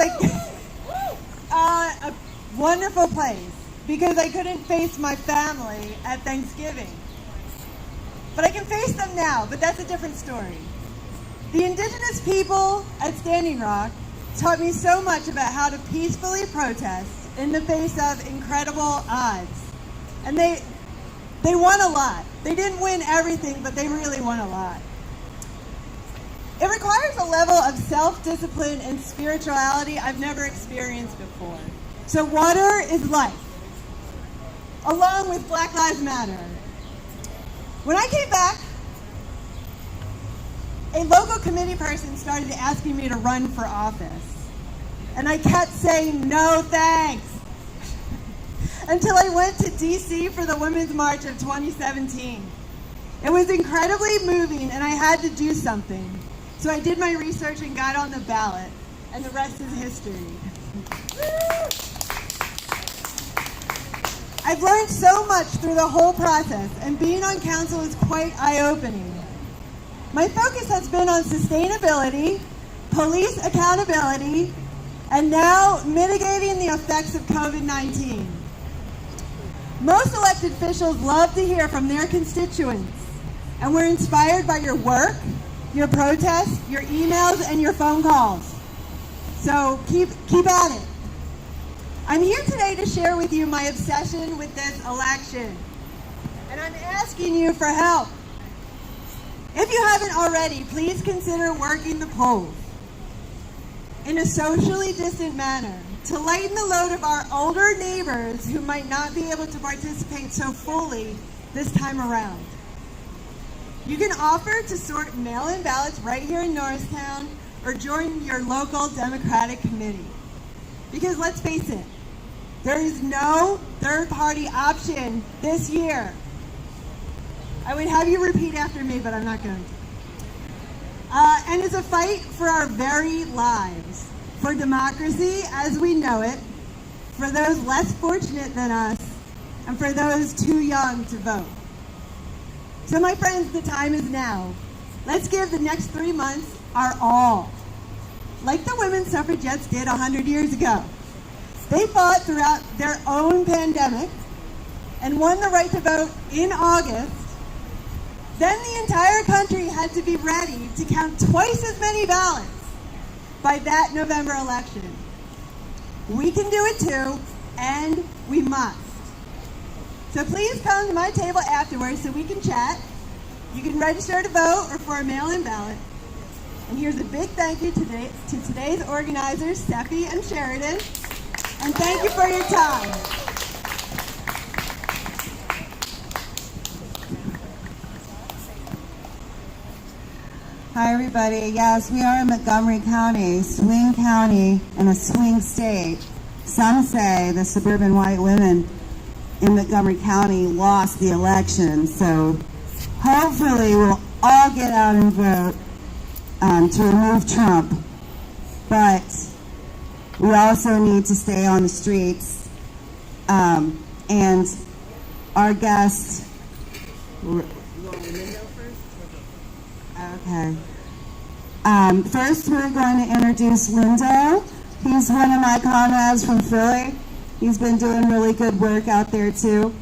a wonderful place, because I couldn't face my family at Thanksgiving. But I can face them now, but that's a different story. The indigenous people at Standing Rock taught me so much about how to peacefully protest in the face of incredible odds. And they won a lot. They didn't win everything, but they really won a lot. It requires a level of self-discipline and spirituality I've never experienced before. So water is life, along with Black Lives Matter. When I came back, a local committee person started asking me to run for office. And I kept saying, no thanks, until I went to DC for the Women's March of 2017. It was incredibly moving, and I had to do something. So I did my research and got on the ballot, and the rest is history. I've learned so much through the whole process, and being on council is quite eye-opening. My focus has been on sustainability, police accountability, and now mitigating the effects of COVID-19. Most elected officials love to hear from their constituents, and we're inspired by your work, your protests, your emails, and your phone calls. So keep at it. I'm here today to share with you my obsession with this election, and I'm asking you for help. If you haven't already, please consider working the polls in a socially distant manner to lighten the load of our older neighbors who might not be able to participate so fully this time around. You can offer to sort mail-in ballots right here in Norristown or join your local Democratic committee. Because let's face it, there is no third-party option this year. I would have you repeat after me, but I'm not going to. And it's a fight for our very lives, for democracy as we know it, for those less fortunate than us, and for those too young to vote. So my friends, the time is now. Let's give the next 3 months our all, like the women's suffragettes did 100 years ago. They fought throughout their own pandemic and won the right to vote in August. Then the entire country had to be ready to count twice as many ballots by that November election. We can do it too, and we must. So please come to my table afterwards so we can chat. You can register to vote or for a mail-in ballot. And here's a big thank you to today's organizers, Steffi and Sheridan. And thank you for your time. Hi, everybody. Yes, we are in Montgomery County, swing county, and a swing state. Some say the suburban white women in Montgomery County lost the election, so hopefully we'll all get out and vote to remove Trump. But we also need to stay on the streets. And our guest... Okay. First, we're going to introduce Lindo. He's one of my comrades from Philly. He's been doing really good work out there too.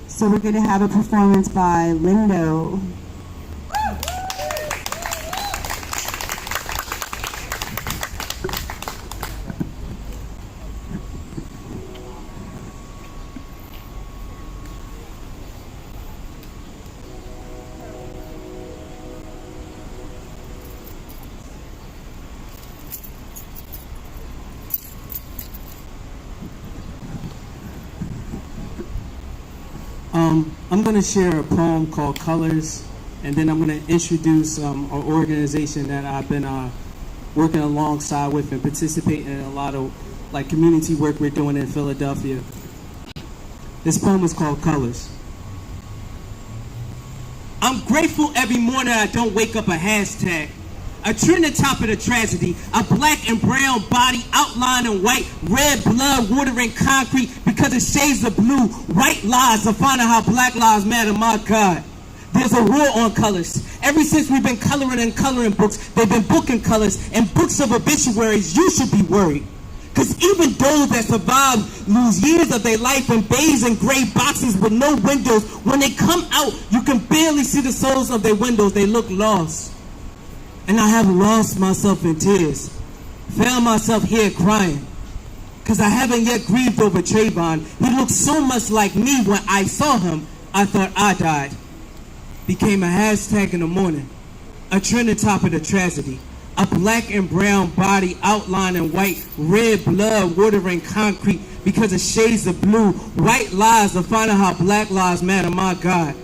So we're going to have a performance by Lindo. I'm going to share a poem called Colors, and then I'm going to introduce an organization that I've been working alongside with and participating in a lot of community work we're doing in Philadelphia. This poem is called Colors. I'm grateful every morning I don't wake up a hashtag. A trend on top of the tragedy, a black and brown body outlined in white, red blood watering concrete because it shades of blue, white lies to find out how black lives matter, my God. There's a war on colors. Ever since we've been coloring in coloring books, they've been booking colors and books of obituaries. You should be worried. Because even those that survive lose years of their life in beige and gray boxes with no windows. When they come out, you can barely see the souls of their windows. They look lost. And I have lost myself in tears. Found myself here crying. Because I haven't yet grieved over Trayvon. He looked so much like me when I saw him, I thought I died. Became a hashtag in the morning. A trend on top of the tragedy. A black and brown body outlined in white, red blood watering concrete because of shades of blue, white lies to find out how black lives matter, my God.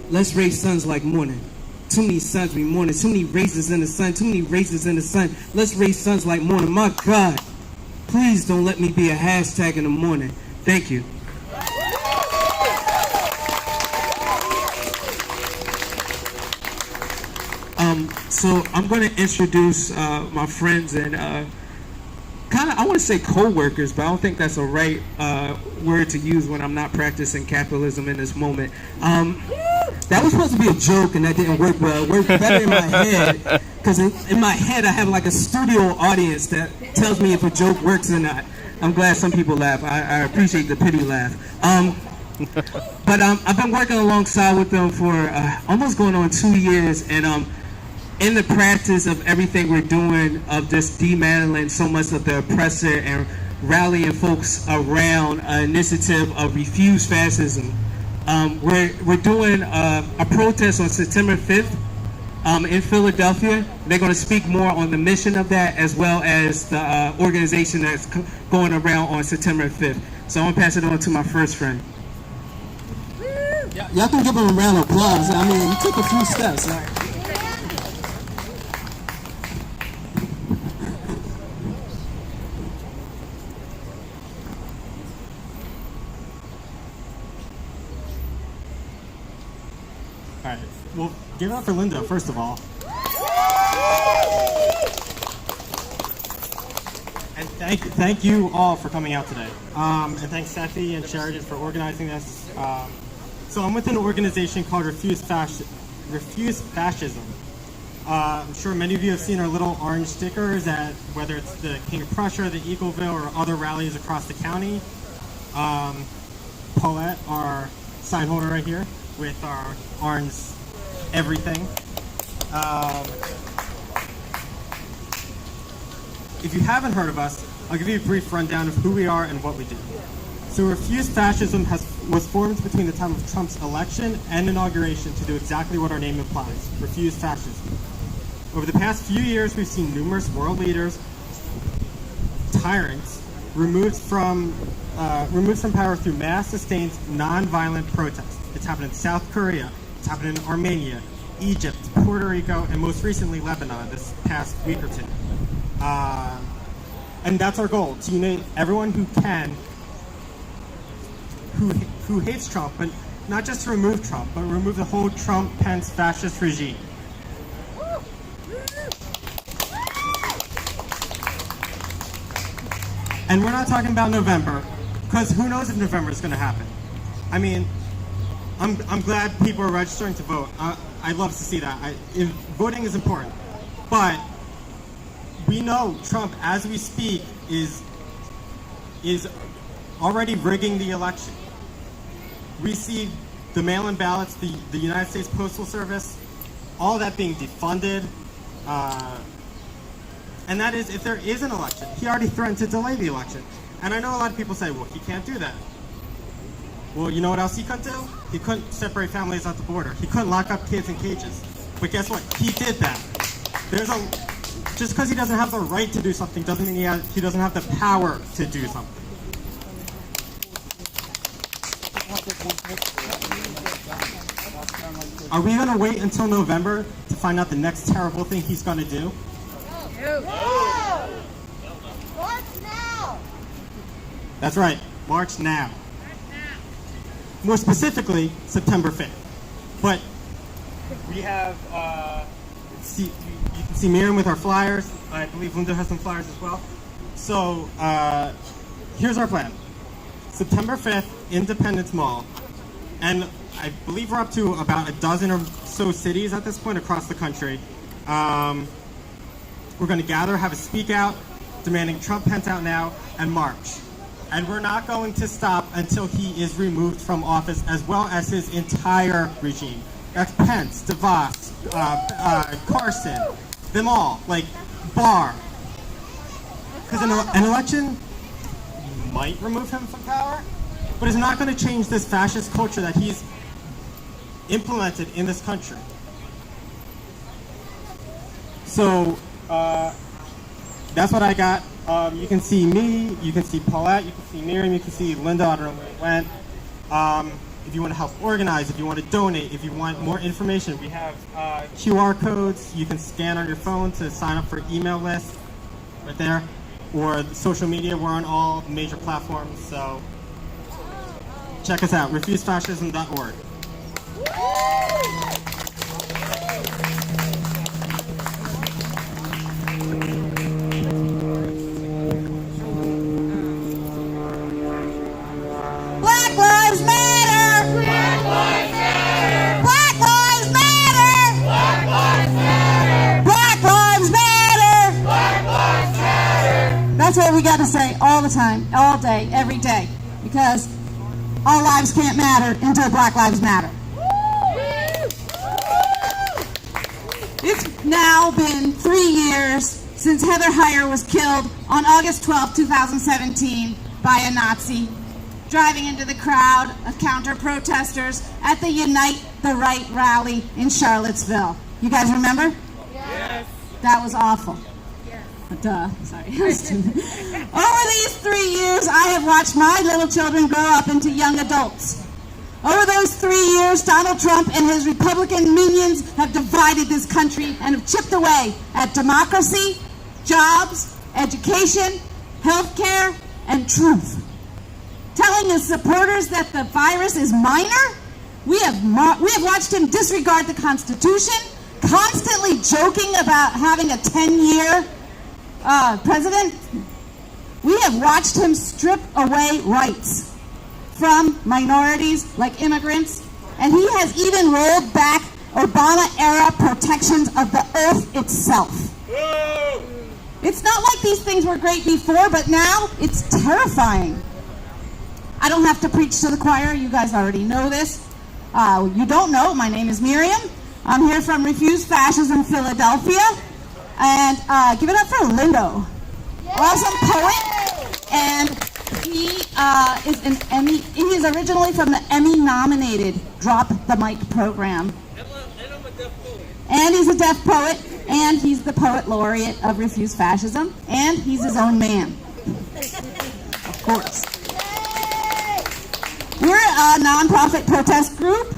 Let's raise suns like morning. Too many suns be morning, too many races in the sun, too many races in the sun. Let's raise suns like morning, my God. Please don't let me be a hashtag in the morning. Thank you. So I'm going to introduce my friends and I want to say co-workers, but I don't think that's a right word to use when I'm not practicing capitalism in this moment. That was supposed to be a joke, and that didn't work well. It worked better in my head, because in my head I have like a studio audience that tells me if a joke works or not. I'm glad some people laugh. I appreciate the pity laugh. But I've been working alongside with them for almost going on 2 years, and in the practice of everything we're doing, of just dismantling so much of the oppressor and rallying folks around an initiative of Refuse Fascism. We're doing a protest on September 5th in Philadelphia. They're going to speak more on the mission of that, as well as the organization that's going around on September 5th. So I'm going to pass it on to my first friend. Y'all can give him a round of applause. I mean, he took a few steps. Right? All right, well, give it up for Linda, first of all. And thank you all for coming out today. And thanks Sethi and Sheridan for organizing this. So I'm with an organization called Refuse Fascism. I'm sure many of you have seen our little orange stickers at whether it's the King of Prussia, the Eagleville, or other rallies across the county. Paulette, our sign holder right here, with our orange everything. If you haven't heard of us, I'll give you a brief rundown of who we are and what we do. So Refuse Fascism was formed between the time of Trump's election and inauguration to do exactly what our name implies, refuse fascism. Over the past few years, we've seen numerous world leaders, tyrants, removed from power through mass sustained nonviolent protests. It's happened in South Korea, it's happened in Armenia, Egypt, Puerto Rico, and most recently Lebanon this past week or two. And that's our goal, to unite everyone who can, who hates Trump, but not just to remove Trump, but remove the whole Trump-Pence fascist regime. And we're not talking about November, because who knows if November is going to happen. I mean, I'm glad people are registering to vote. I'd love to see that. Voting is important. But we know Trump, as we speak, is already rigging the election. We see the mail-in ballots, the United States Postal Service, all that being defunded. And that is if there is an election. He already threatened to delay the election. And I know a lot of people say, well, he can't do that. Well, you know what else he couldn't do? He couldn't separate families at the border. He couldn't lock up kids in cages. But guess what? He did that. Just because he doesn't have the right to do something doesn't mean he doesn't have the power to do something. Are we going to wait until November to find out the next terrible thing he's going to do? March now! That's right. March now. More specifically, September 5th. But we have, you can see Miriam with our flyers. I believe Linda has some flyers as well. So here's our plan. September 5th, Independence Mall. And I believe we're up to about a dozen or so cities at this point across the country. We're going to gather, have a speak out, demanding Trump, Pence out now, and march. And we're not going to stop until he is removed from office, as well as his entire regime. That's Pence, DeVos, Carson, them all, like Barr. Because an election might remove him from power, but it's not going to change this fascist culture that he's implemented in this country. So that's what I got. You can see me, you can see Paulette, you can see Miriam, you can see Linda. I don't know where it went. If you want to help organize, if you want to donate, if you want more information, we have QR codes you can scan on your phone to sign up for email lists right there. Or social media, we're on all major platforms, so check us out, refusefascism.org. Black Lives Matter! Black Lives Matter! Black Lives Matter! Black Lives Matter! Black Lives Matter! Black Lives Matter! That's what we got to say all the time, all day, every day, because all lives can't matter until Black Lives Matter. It's now been 3 years since Heather Heyer was killed on August 12, 2017 by a Nazi, driving into the crowd of counter-protesters at the Unite the Right rally in Charlottesville. You guys remember? Yes. That was awful. Duh, sorry. Over these 3 years, I have watched my little children grow up into young adults. Over those 3 years, Donald Trump and his Republican minions have divided this country and have chipped away at democracy, jobs, education, healthcare, and truth. Telling his supporters that the virus is minor, we have watched him disregard the Constitution, constantly joking about having a 10-year president. We have watched him strip away rights from minorities like immigrants, and he has even rolled back Obama-era protections of the earth itself. It's not like these things were great before, but now it's terrifying. I don't have to preach to the choir. You guys already know this. You don't know, my name is Miriam. I'm here from Refuse Fascism Philadelphia. And give it up for Lindo. Awesome poet. And he is an Emmy. He is originally from the Emmy-nominated Drop the Mic program. And he's a deaf poet. And he's the poet laureate of Refuse Fascism. And he's his own man. Of course. We're a nonprofit protest group.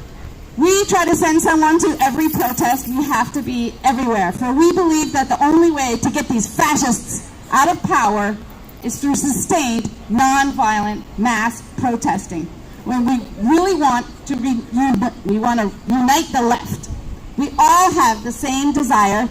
We try to send someone to every protest. You have to be everywhere. For we believe that the only way to get these fascists out of power is through sustained, nonviolent mass protesting. When we really want to unite the left. We all have the same desire.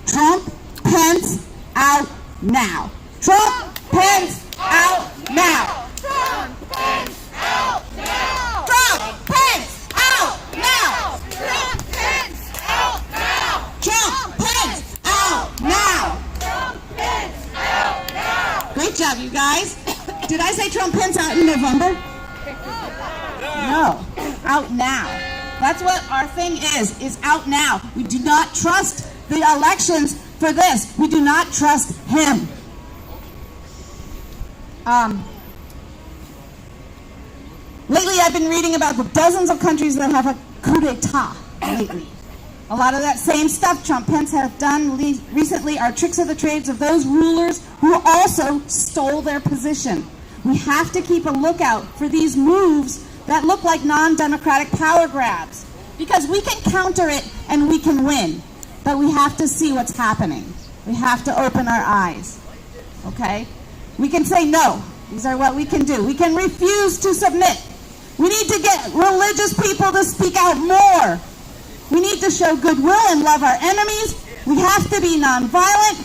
Trump, Pence, out now. Trump, Pence, out now. Trump, Pence, out now. Trump, Pence, out now. Trump, Pence, out now. Trump, Pence, out now. Trump, Pence, out now. Great job, you guys. Did I say say Trump pins out in November? No, out now. That's what our thing is out now. We do not trust the elections for this. We do not trust him. Lately, I've been reading about the dozens of countries that have a coup d'etat lately. A lot of that same stuff Trump Pence have done recently are tricks of the trades of those rulers who also stole their position. We have to keep a lookout for these moves that look like non-democratic power grabs, because we can counter it and we can win, but we have to see what's happening. We have to open our eyes, okay? We can say no. These are what we can do. We can refuse to submit. We need to get religious people to speak out more. We need to show goodwill and love our enemies. We have to be nonviolent,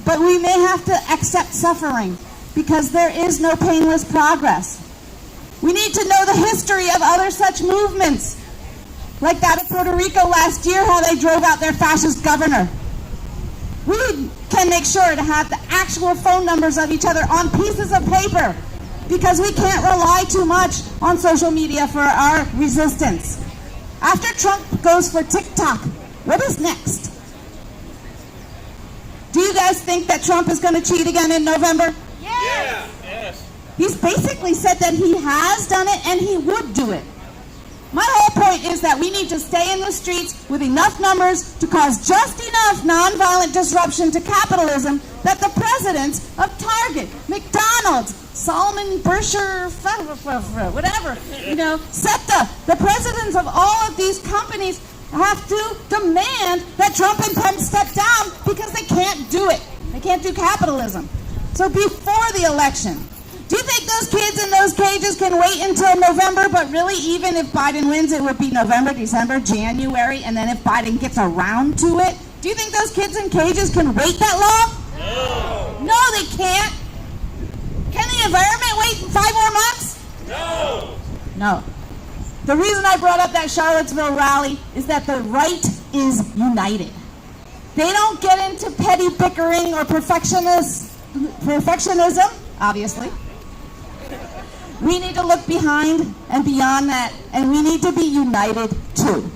but we may have to accept suffering because there is no painless progress. We need to know the history of other such movements, like that of Puerto Rico last year, how they drove out their fascist governor. We can make sure to have the actual phone numbers of each other on pieces of paper, because we can't rely too much on social media for our resistance. After Trump goes for TikTok, what is next? Do you guys think that Trump is going to cheat again in November? Yeah. Yes. He's basically said that he has done it and he would do it. My whole point is that we need to stay in the streets with enough numbers to cause just enough nonviolent disruption to capitalism that the presidents of Target, McDonald's, Solomon Berkshire, whatever, SEPTA, the presidents of all of these companies have to demand that Trump and Pence step down because they can't do it. They can't do capitalism. So before the election, do you think those kids in those cages can wait until November? But really, even if Biden wins, it would be November, December, January, and then if Biden gets around to it, do you think those kids in cages can wait that long? No. No, they can't. Can the environment wait 5 more months? No. No. The reason I brought up that Charlottesville rally is that the right is united. They don't get into petty bickering or perfectionism, obviously. We need to look behind and beyond that, and we need to be united too.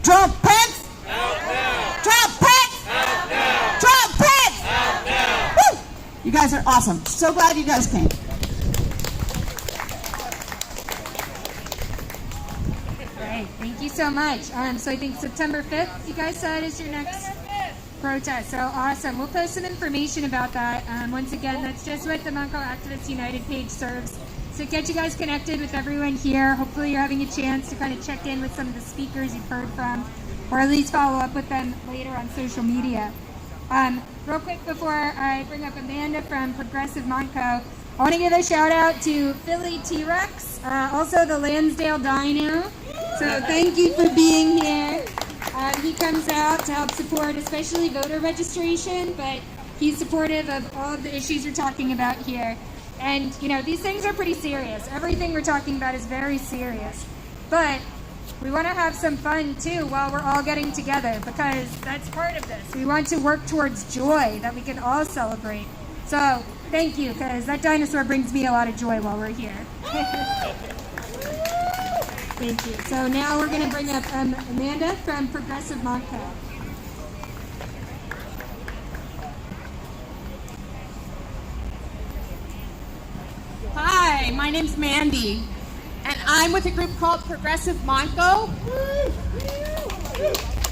Trump Pence! Out now. Trump Pence! Out now. Trump Pence! Out now. Woo! You guys are awesome. So glad you guys came. Great, thank you so much. So I think September 5th, you guys said, is your next protest. So awesome. We'll post some information about that. Once again, that's just what the Montco Activists United page serves. So get you guys connected with everyone here. Hopefully you're having a chance to kind of check in with some of the speakers you've heard from, or at least follow up with them later on social media. Real quick before I bring up Amanda from Progressive Montco, I want to give a shout out to Philly T-Rex, also the Lansdale Dino. So thank you for being here. He comes out to help support especially voter registration, but he's supportive of all of the issues we're talking about here. And, these things are pretty serious. Everything we're talking about is very serious. But we want to have some fun, too, while we're all getting together, because that's part of this. We want to work towards joy that we can all celebrate. So thank you, because that dinosaur brings me a lot of joy while we're here. Thank you. So now we're going to bring up Amanda from Progressive Montco. Hi, my name's Mandy, and I'm with a group called Progressive Montco.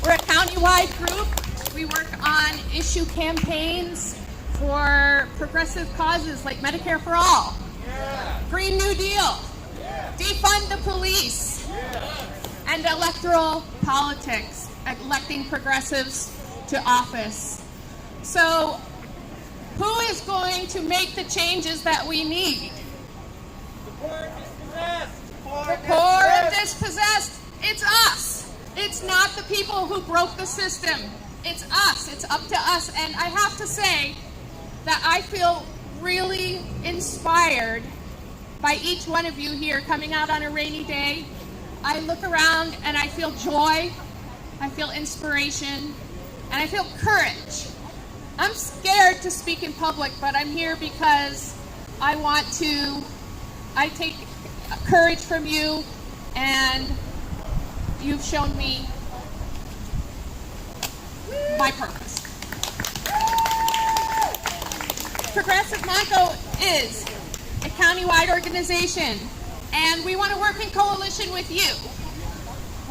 We're a county-wide group. We work on issue campaigns for progressive causes like Medicare for All, Green New Deal, defund the police, and electoral politics, electing progressives to office. So, who is going to make the changes that we need? The poor and dispossessed. It's us. It's not the people who broke the system. It's us. It's up to us. And I have to say that I feel really inspired by each one of you here coming out on a rainy day. I look around and I feel joy. I feel inspiration. And I feel courage. I'm scared to speak in public, but I'm here because I want to I take courage from you, and you've shown me my purpose. Progressive Montco is a countywide organization, and we want to work in coalition with you.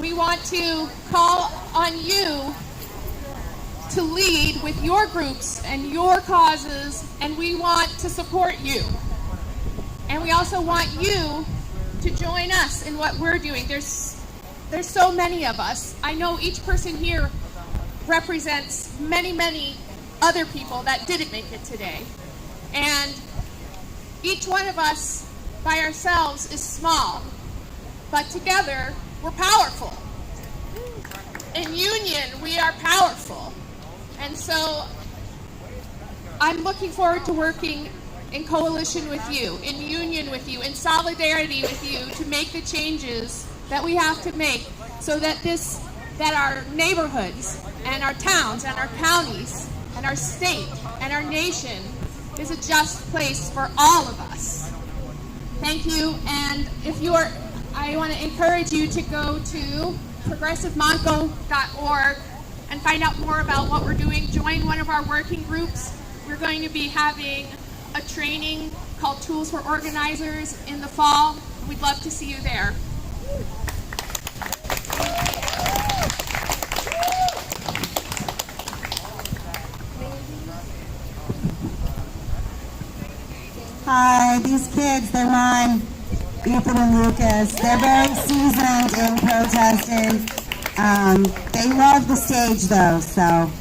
We want to call on you to lead with your groups and your causes, and we want to support you. And we also want you to join us in what we're doing. There's so many of us. I know each person here represents many, many other people that didn't make it today. And each one of us by ourselves is small, but together we're powerful. In union, we are powerful. And so I'm looking forward to working in coalition with you, in union with you, in solidarity with you to make the changes that we have to make so that our neighborhoods and our towns and our counties and our state and our nation is a just place for all of us. Thank you, and I want to encourage you to go to progressivemontco.org and find out more about what we're doing. Join one of our working groups. We're going to be having a training called Tools for Organizers in the fall. We'd love to see you there. Hi, these kids, they're mine, Ethan and Lucas. They're very seasoned in protesting. They love the stage though, so.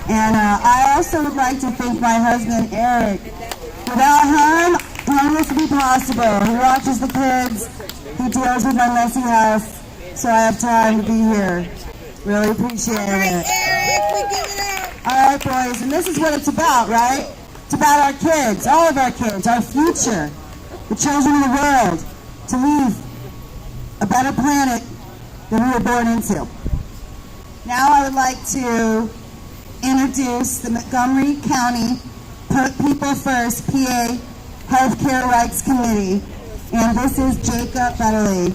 And I also would like to thank my husband, Eric. Without him, none of this would be possible. He watches the kids, he deals with my messy house, so I have time to be here. Really appreciate it. Eric, we give it up. All right, boys, and this is what it's about, right? It's about our kids, all of our kids, our future, the children of the world, to leave a better planet than we were born into. Now I would like to introduce the Montgomery County People First PA Healthcare Rights Committee, and this is Jacob Betterly.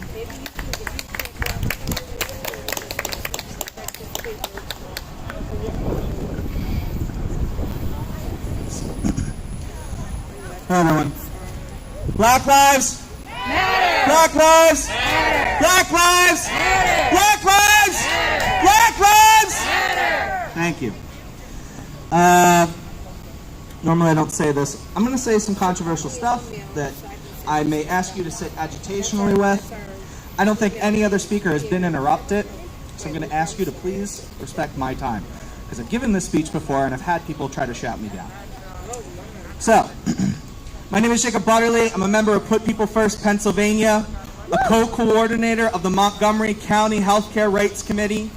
Hi, everyone. Black lives matter. Black lives matter. Black lives matter. Black lives matter. Black lives matter. Thank you. Normally I don't say this. I'm going to say some controversial stuff that I may ask you to sit agitationally with. I don't think any other speaker has been interrupted, so I'm going to ask you to please respect my time, because I've given this speech before and I've had people try to shout me down. So, my name is Jacob Butterly. I'm a member of Put People First Pennsylvania, a co-coordinator of the Montgomery County Healthcare Rights Committee.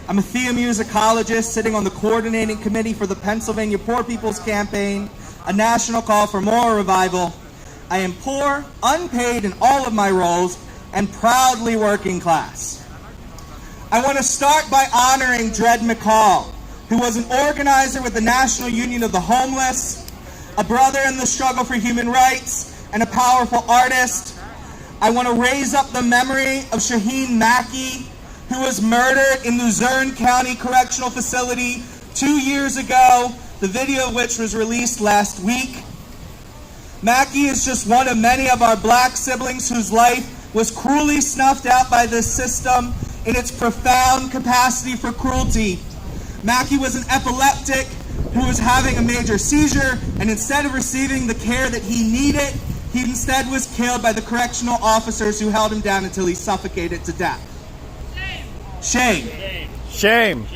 I'm a theamusicologist sitting on the coordinating committee for the Pennsylvania Poor People's Campaign, a national call for moral revival. I am poor, unpaid in all of my roles, and proudly working class. I want to start by honoring Dred McCall, who was an organizer with the National Union of the Homeless, a brother in the struggle for human rights, and a powerful artist. I want to raise up the memory of Shaheen Mackey, who was murdered in Luzerne County Correctional Facility 2 years ago, the video of which was released last week. Mackey is just one of many of our black siblings whose life was cruelly snuffed out by this system in its profound capacity for cruelty. Mackey was an epileptic who was having a major seizure, and instead of receiving the care that he needed, he instead was killed by the correctional officers who held him down until he suffocated to death. Shame. Shame.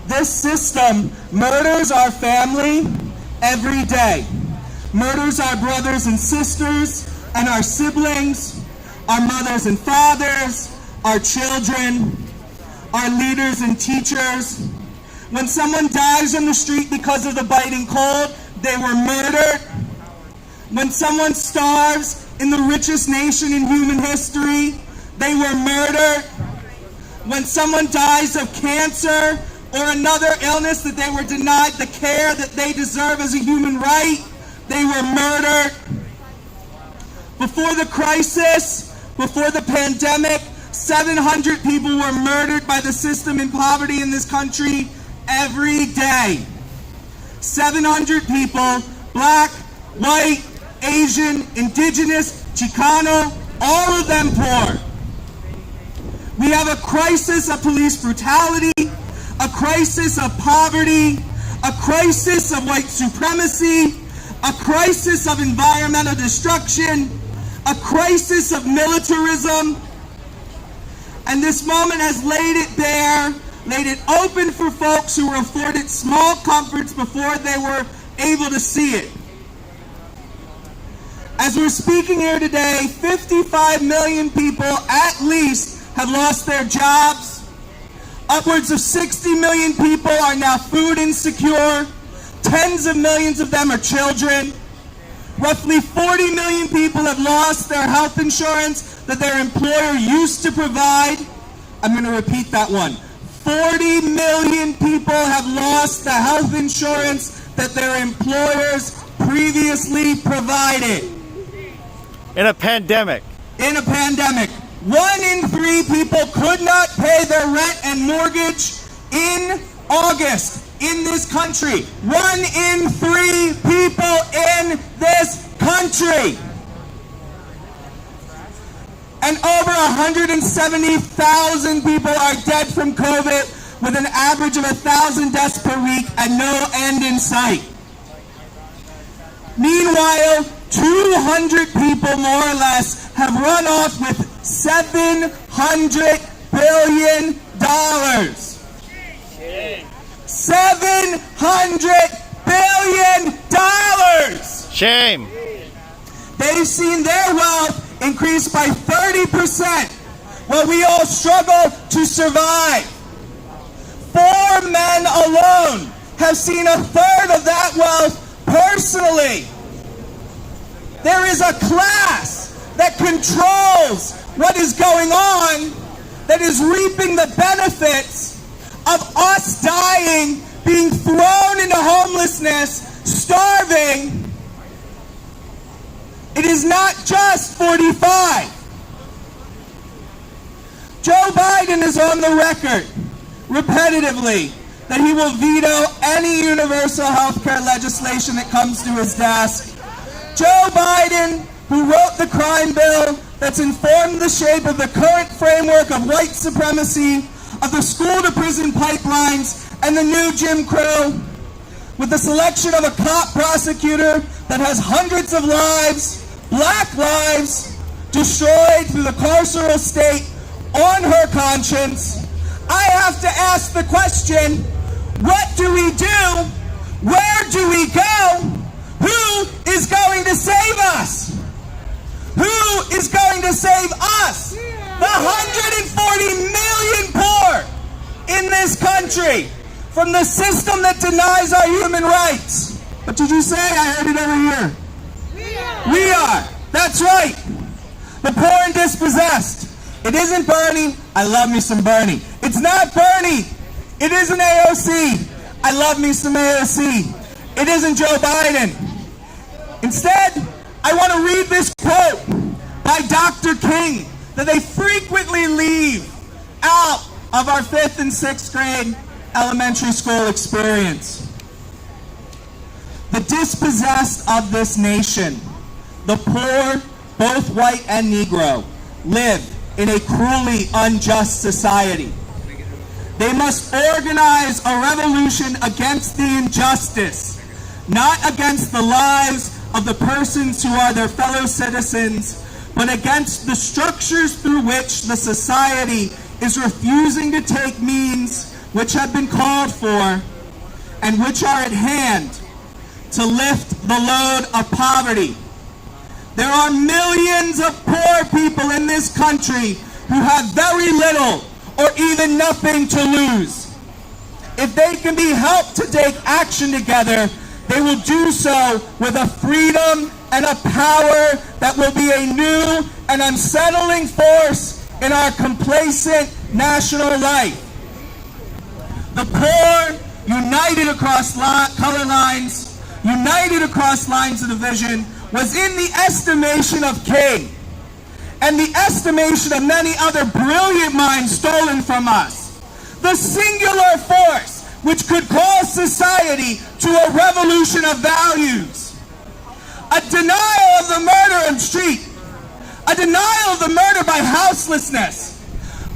This system murders our family every day. Murders our brothers and sisters and our siblings, our mothers and fathers, our children, our leaders and teachers. When someone dies on the street because of the biting cold, they were murdered. When someone starves in the richest nation in human history, they were murdered. When someone dies of cancer or another illness that they were denied the care that they deserve as a human right, They were murdered. Before the crisis, before the pandemic, 700 people were murdered by the system in poverty in this country every day. 700 people, black, white, Asian, indigenous, Chicano, all of them poor. We have a crisis of police brutality, a crisis of poverty, a crisis of white supremacy, a crisis of environmental destruction, a crisis of militarism. And this moment has laid it bare, laid it open for folks who were afforded small comforts before they were able to see it. As we're speaking here today, 55 million people at least have lost their jobs. Upwards of 60 million people are now food insecure. Tens of millions of them are children. Roughly 40 million people have lost their health insurance that their employer used to provide. I'm going to repeat that one. 40 million people have lost the health insurance that their employers previously provided. In a pandemic. In a pandemic. 1 in 3 people could not pay their rent and mortgage in August in this country. 1 in 3 people in this country. And over 170,000 people are dead from COVID, with an average of 1,000 deaths per week and no end in sight. Meanwhile, 200 people, more or less, have run off with $700 billion. $700 billion! Shame. They've seen their wealth increase by 30%, while we all struggle to survive. 4 men alone have seen 1/3 of that wealth personally. There is a class that controls what is going on, that is reaping the benefits of us dying, being thrown into homelessness, starving. It is not just 45. Joe Biden is on the record repetitively that he will veto any universal health care legislation that comes to his desk. Joe Biden, who wrote the crime bill that's informed the shape of the current framework of white supremacy, of the school-to-prison pipelines, and the new Jim Crow, with the selection of a cop prosecutor that has hundreds of lives, black lives, destroyed through the carceral state on her conscience, I have to ask the question, what do we do? Where do we go? Who is going to save us? Who is going to save us? The 140 million poor in this country from the system that denies our human rights. What did you say? I heard it over here. We are. That's right. The poor and dispossessed. It isn't Bernie. I love me some Bernie. It's not Bernie. It isn't AOC. I love me some AOC. It isn't Joe Biden. Instead, I want to read this quote by Dr. King that they frequently leave out of our 5th and 6th grade elementary school experience. The dispossessed of this nation, the poor, both white and Negro, live in a cruelly unjust society. They must organize a revolution against the injustice, not against the lives of the persons who are their fellow citizens, but against the structures through which the society is refusing to take means which have been called for and which are at hand to lift the load of poverty. There are millions of poor people in this country who have very little or even nothing to lose. If they can be helped to take action together, they will do so with a freedom and a power that will be a new and unsettling force in our complacent national life. The poor, united across color lines, united across lines of division, was in the estimation of King and the estimation of many other brilliant minds stolen from us, the singular force which could cause society to a revolution of values, a denial of the murder on street, a denial of the murder by houselessness,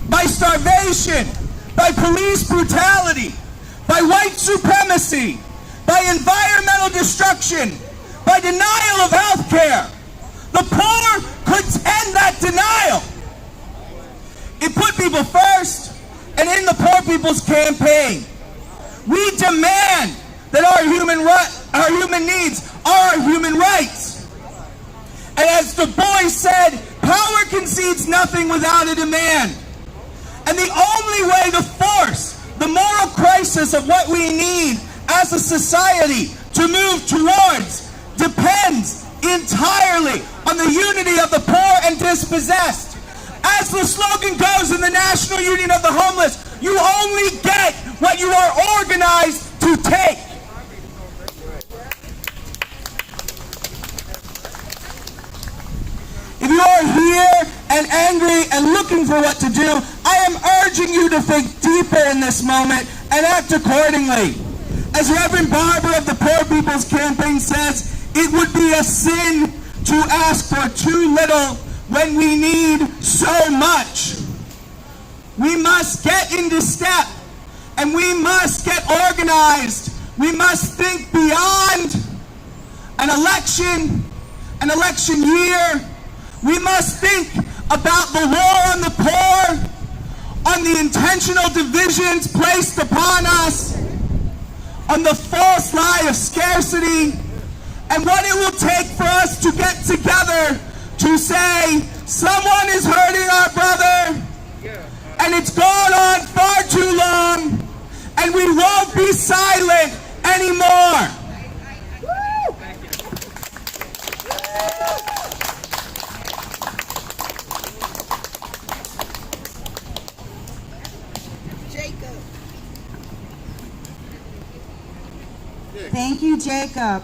by starvation, by police brutality, by white supremacy, by environmental destruction, by denial of health care. The poor could end that denial. It put people first, and in the Poor People's Campaign, we demand that our human needs are our human rights. And as Du Bois said, power concedes nothing without a demand. And the only way to force the moral crisis of what we need as a society to move towards depends entirely on the unity of the poor and dispossessed. As the slogan goes in the National Union of the Homeless, you only get what you are organized to take. If you are here and angry and looking for what to do, I am urging you to think deeper in this moment and act accordingly. As Reverend Barber of the Poor People's Campaign says, it would be a sin to ask for too little when we need so much. We must get into step, and we must get organized. We must think beyond an election year. We must think about the war on the poor, on the intentional divisions placed upon us, on the false lie of scarcity, and what it will take for us to get together to say, someone is hurting our brother, and it's gone on far too long, and we won't be silent anymore. Thank you, Jacob.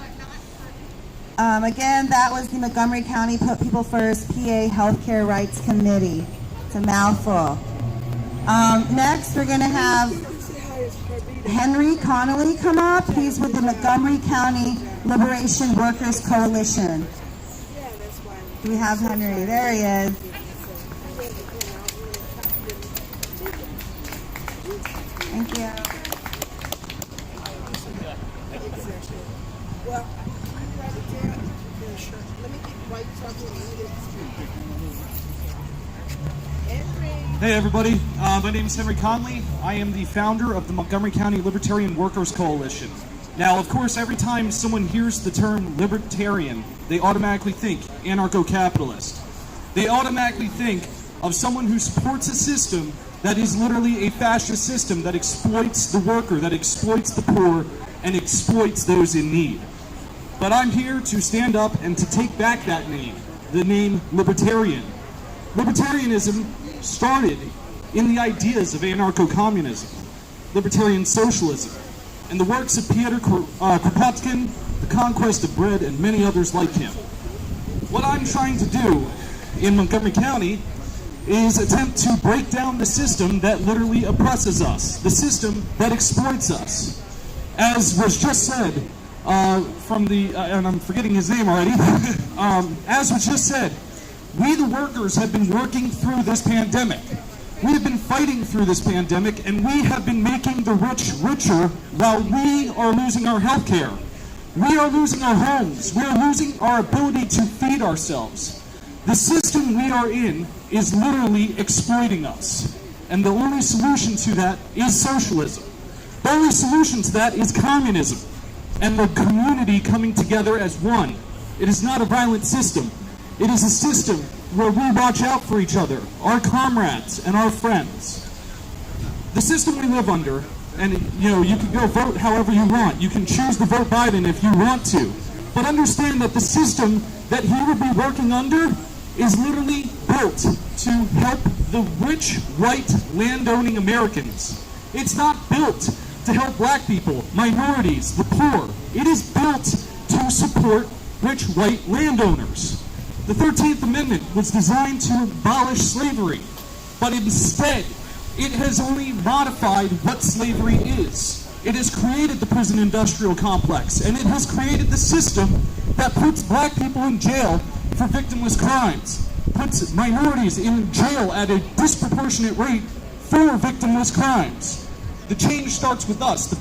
Again, that was the Montgomery County Put People First PA Healthcare Rights Committee. It's a mouthful. Next, we're going to have Henry Connolly come up. He's with the Montgomery County Liberation Workers Coalition. Do we have Henry? There he is. Thank you. Well, let me get right talking. Hey everybody, my name is Henry Conley. I am the founder of the Montgomery County Libertarian Workers Coalition. Now, of course, every time someone hears the term libertarian, they automatically think anarcho-capitalist. They automatically think of someone who supports a system that is literally a fascist system that exploits the worker, that exploits the poor, and exploits those in need. But I'm here to stand up and to take back that name, the name libertarian. Libertarianism started in the ideas of anarcho-communism, libertarian socialism, and the works of Pyotr Kropotkin, The Conquest of Bread, and many others like him. What I'm trying to do in Montgomery County is attempt to break down the system that literally oppresses us, the system that exploits us. As was just said from the, and I'm forgetting his name already, as was just said, we the workers have been working through this pandemic. We have been fighting through this pandemic, and we have been making the rich richer while we are losing our health care. We are losing our homes. We are losing our ability to feed ourselves. The system we are in is literally exploiting us. And the only solution to that is socialism. The only solution to that is communism and the community coming together as one. It is not a violent system. It is a system where we watch out for each other, our comrades and our friends. The system we live under, and you can go vote however you want. You can choose to vote Biden if you want to. But understand that the system that he would be working under is literally built to help the rich, white, landowning Americans. It's not built to help black people, minorities, the poor. It is built to support rich white landowners. The 13th Amendment was designed to abolish slavery, but instead, it has only modified what slavery is. It has created the prison industrial complex, and it has created the system that puts black people in jail for victimless crimes, puts minorities in jail at a disproportionate rate for victimless crimes. The change starts with us, the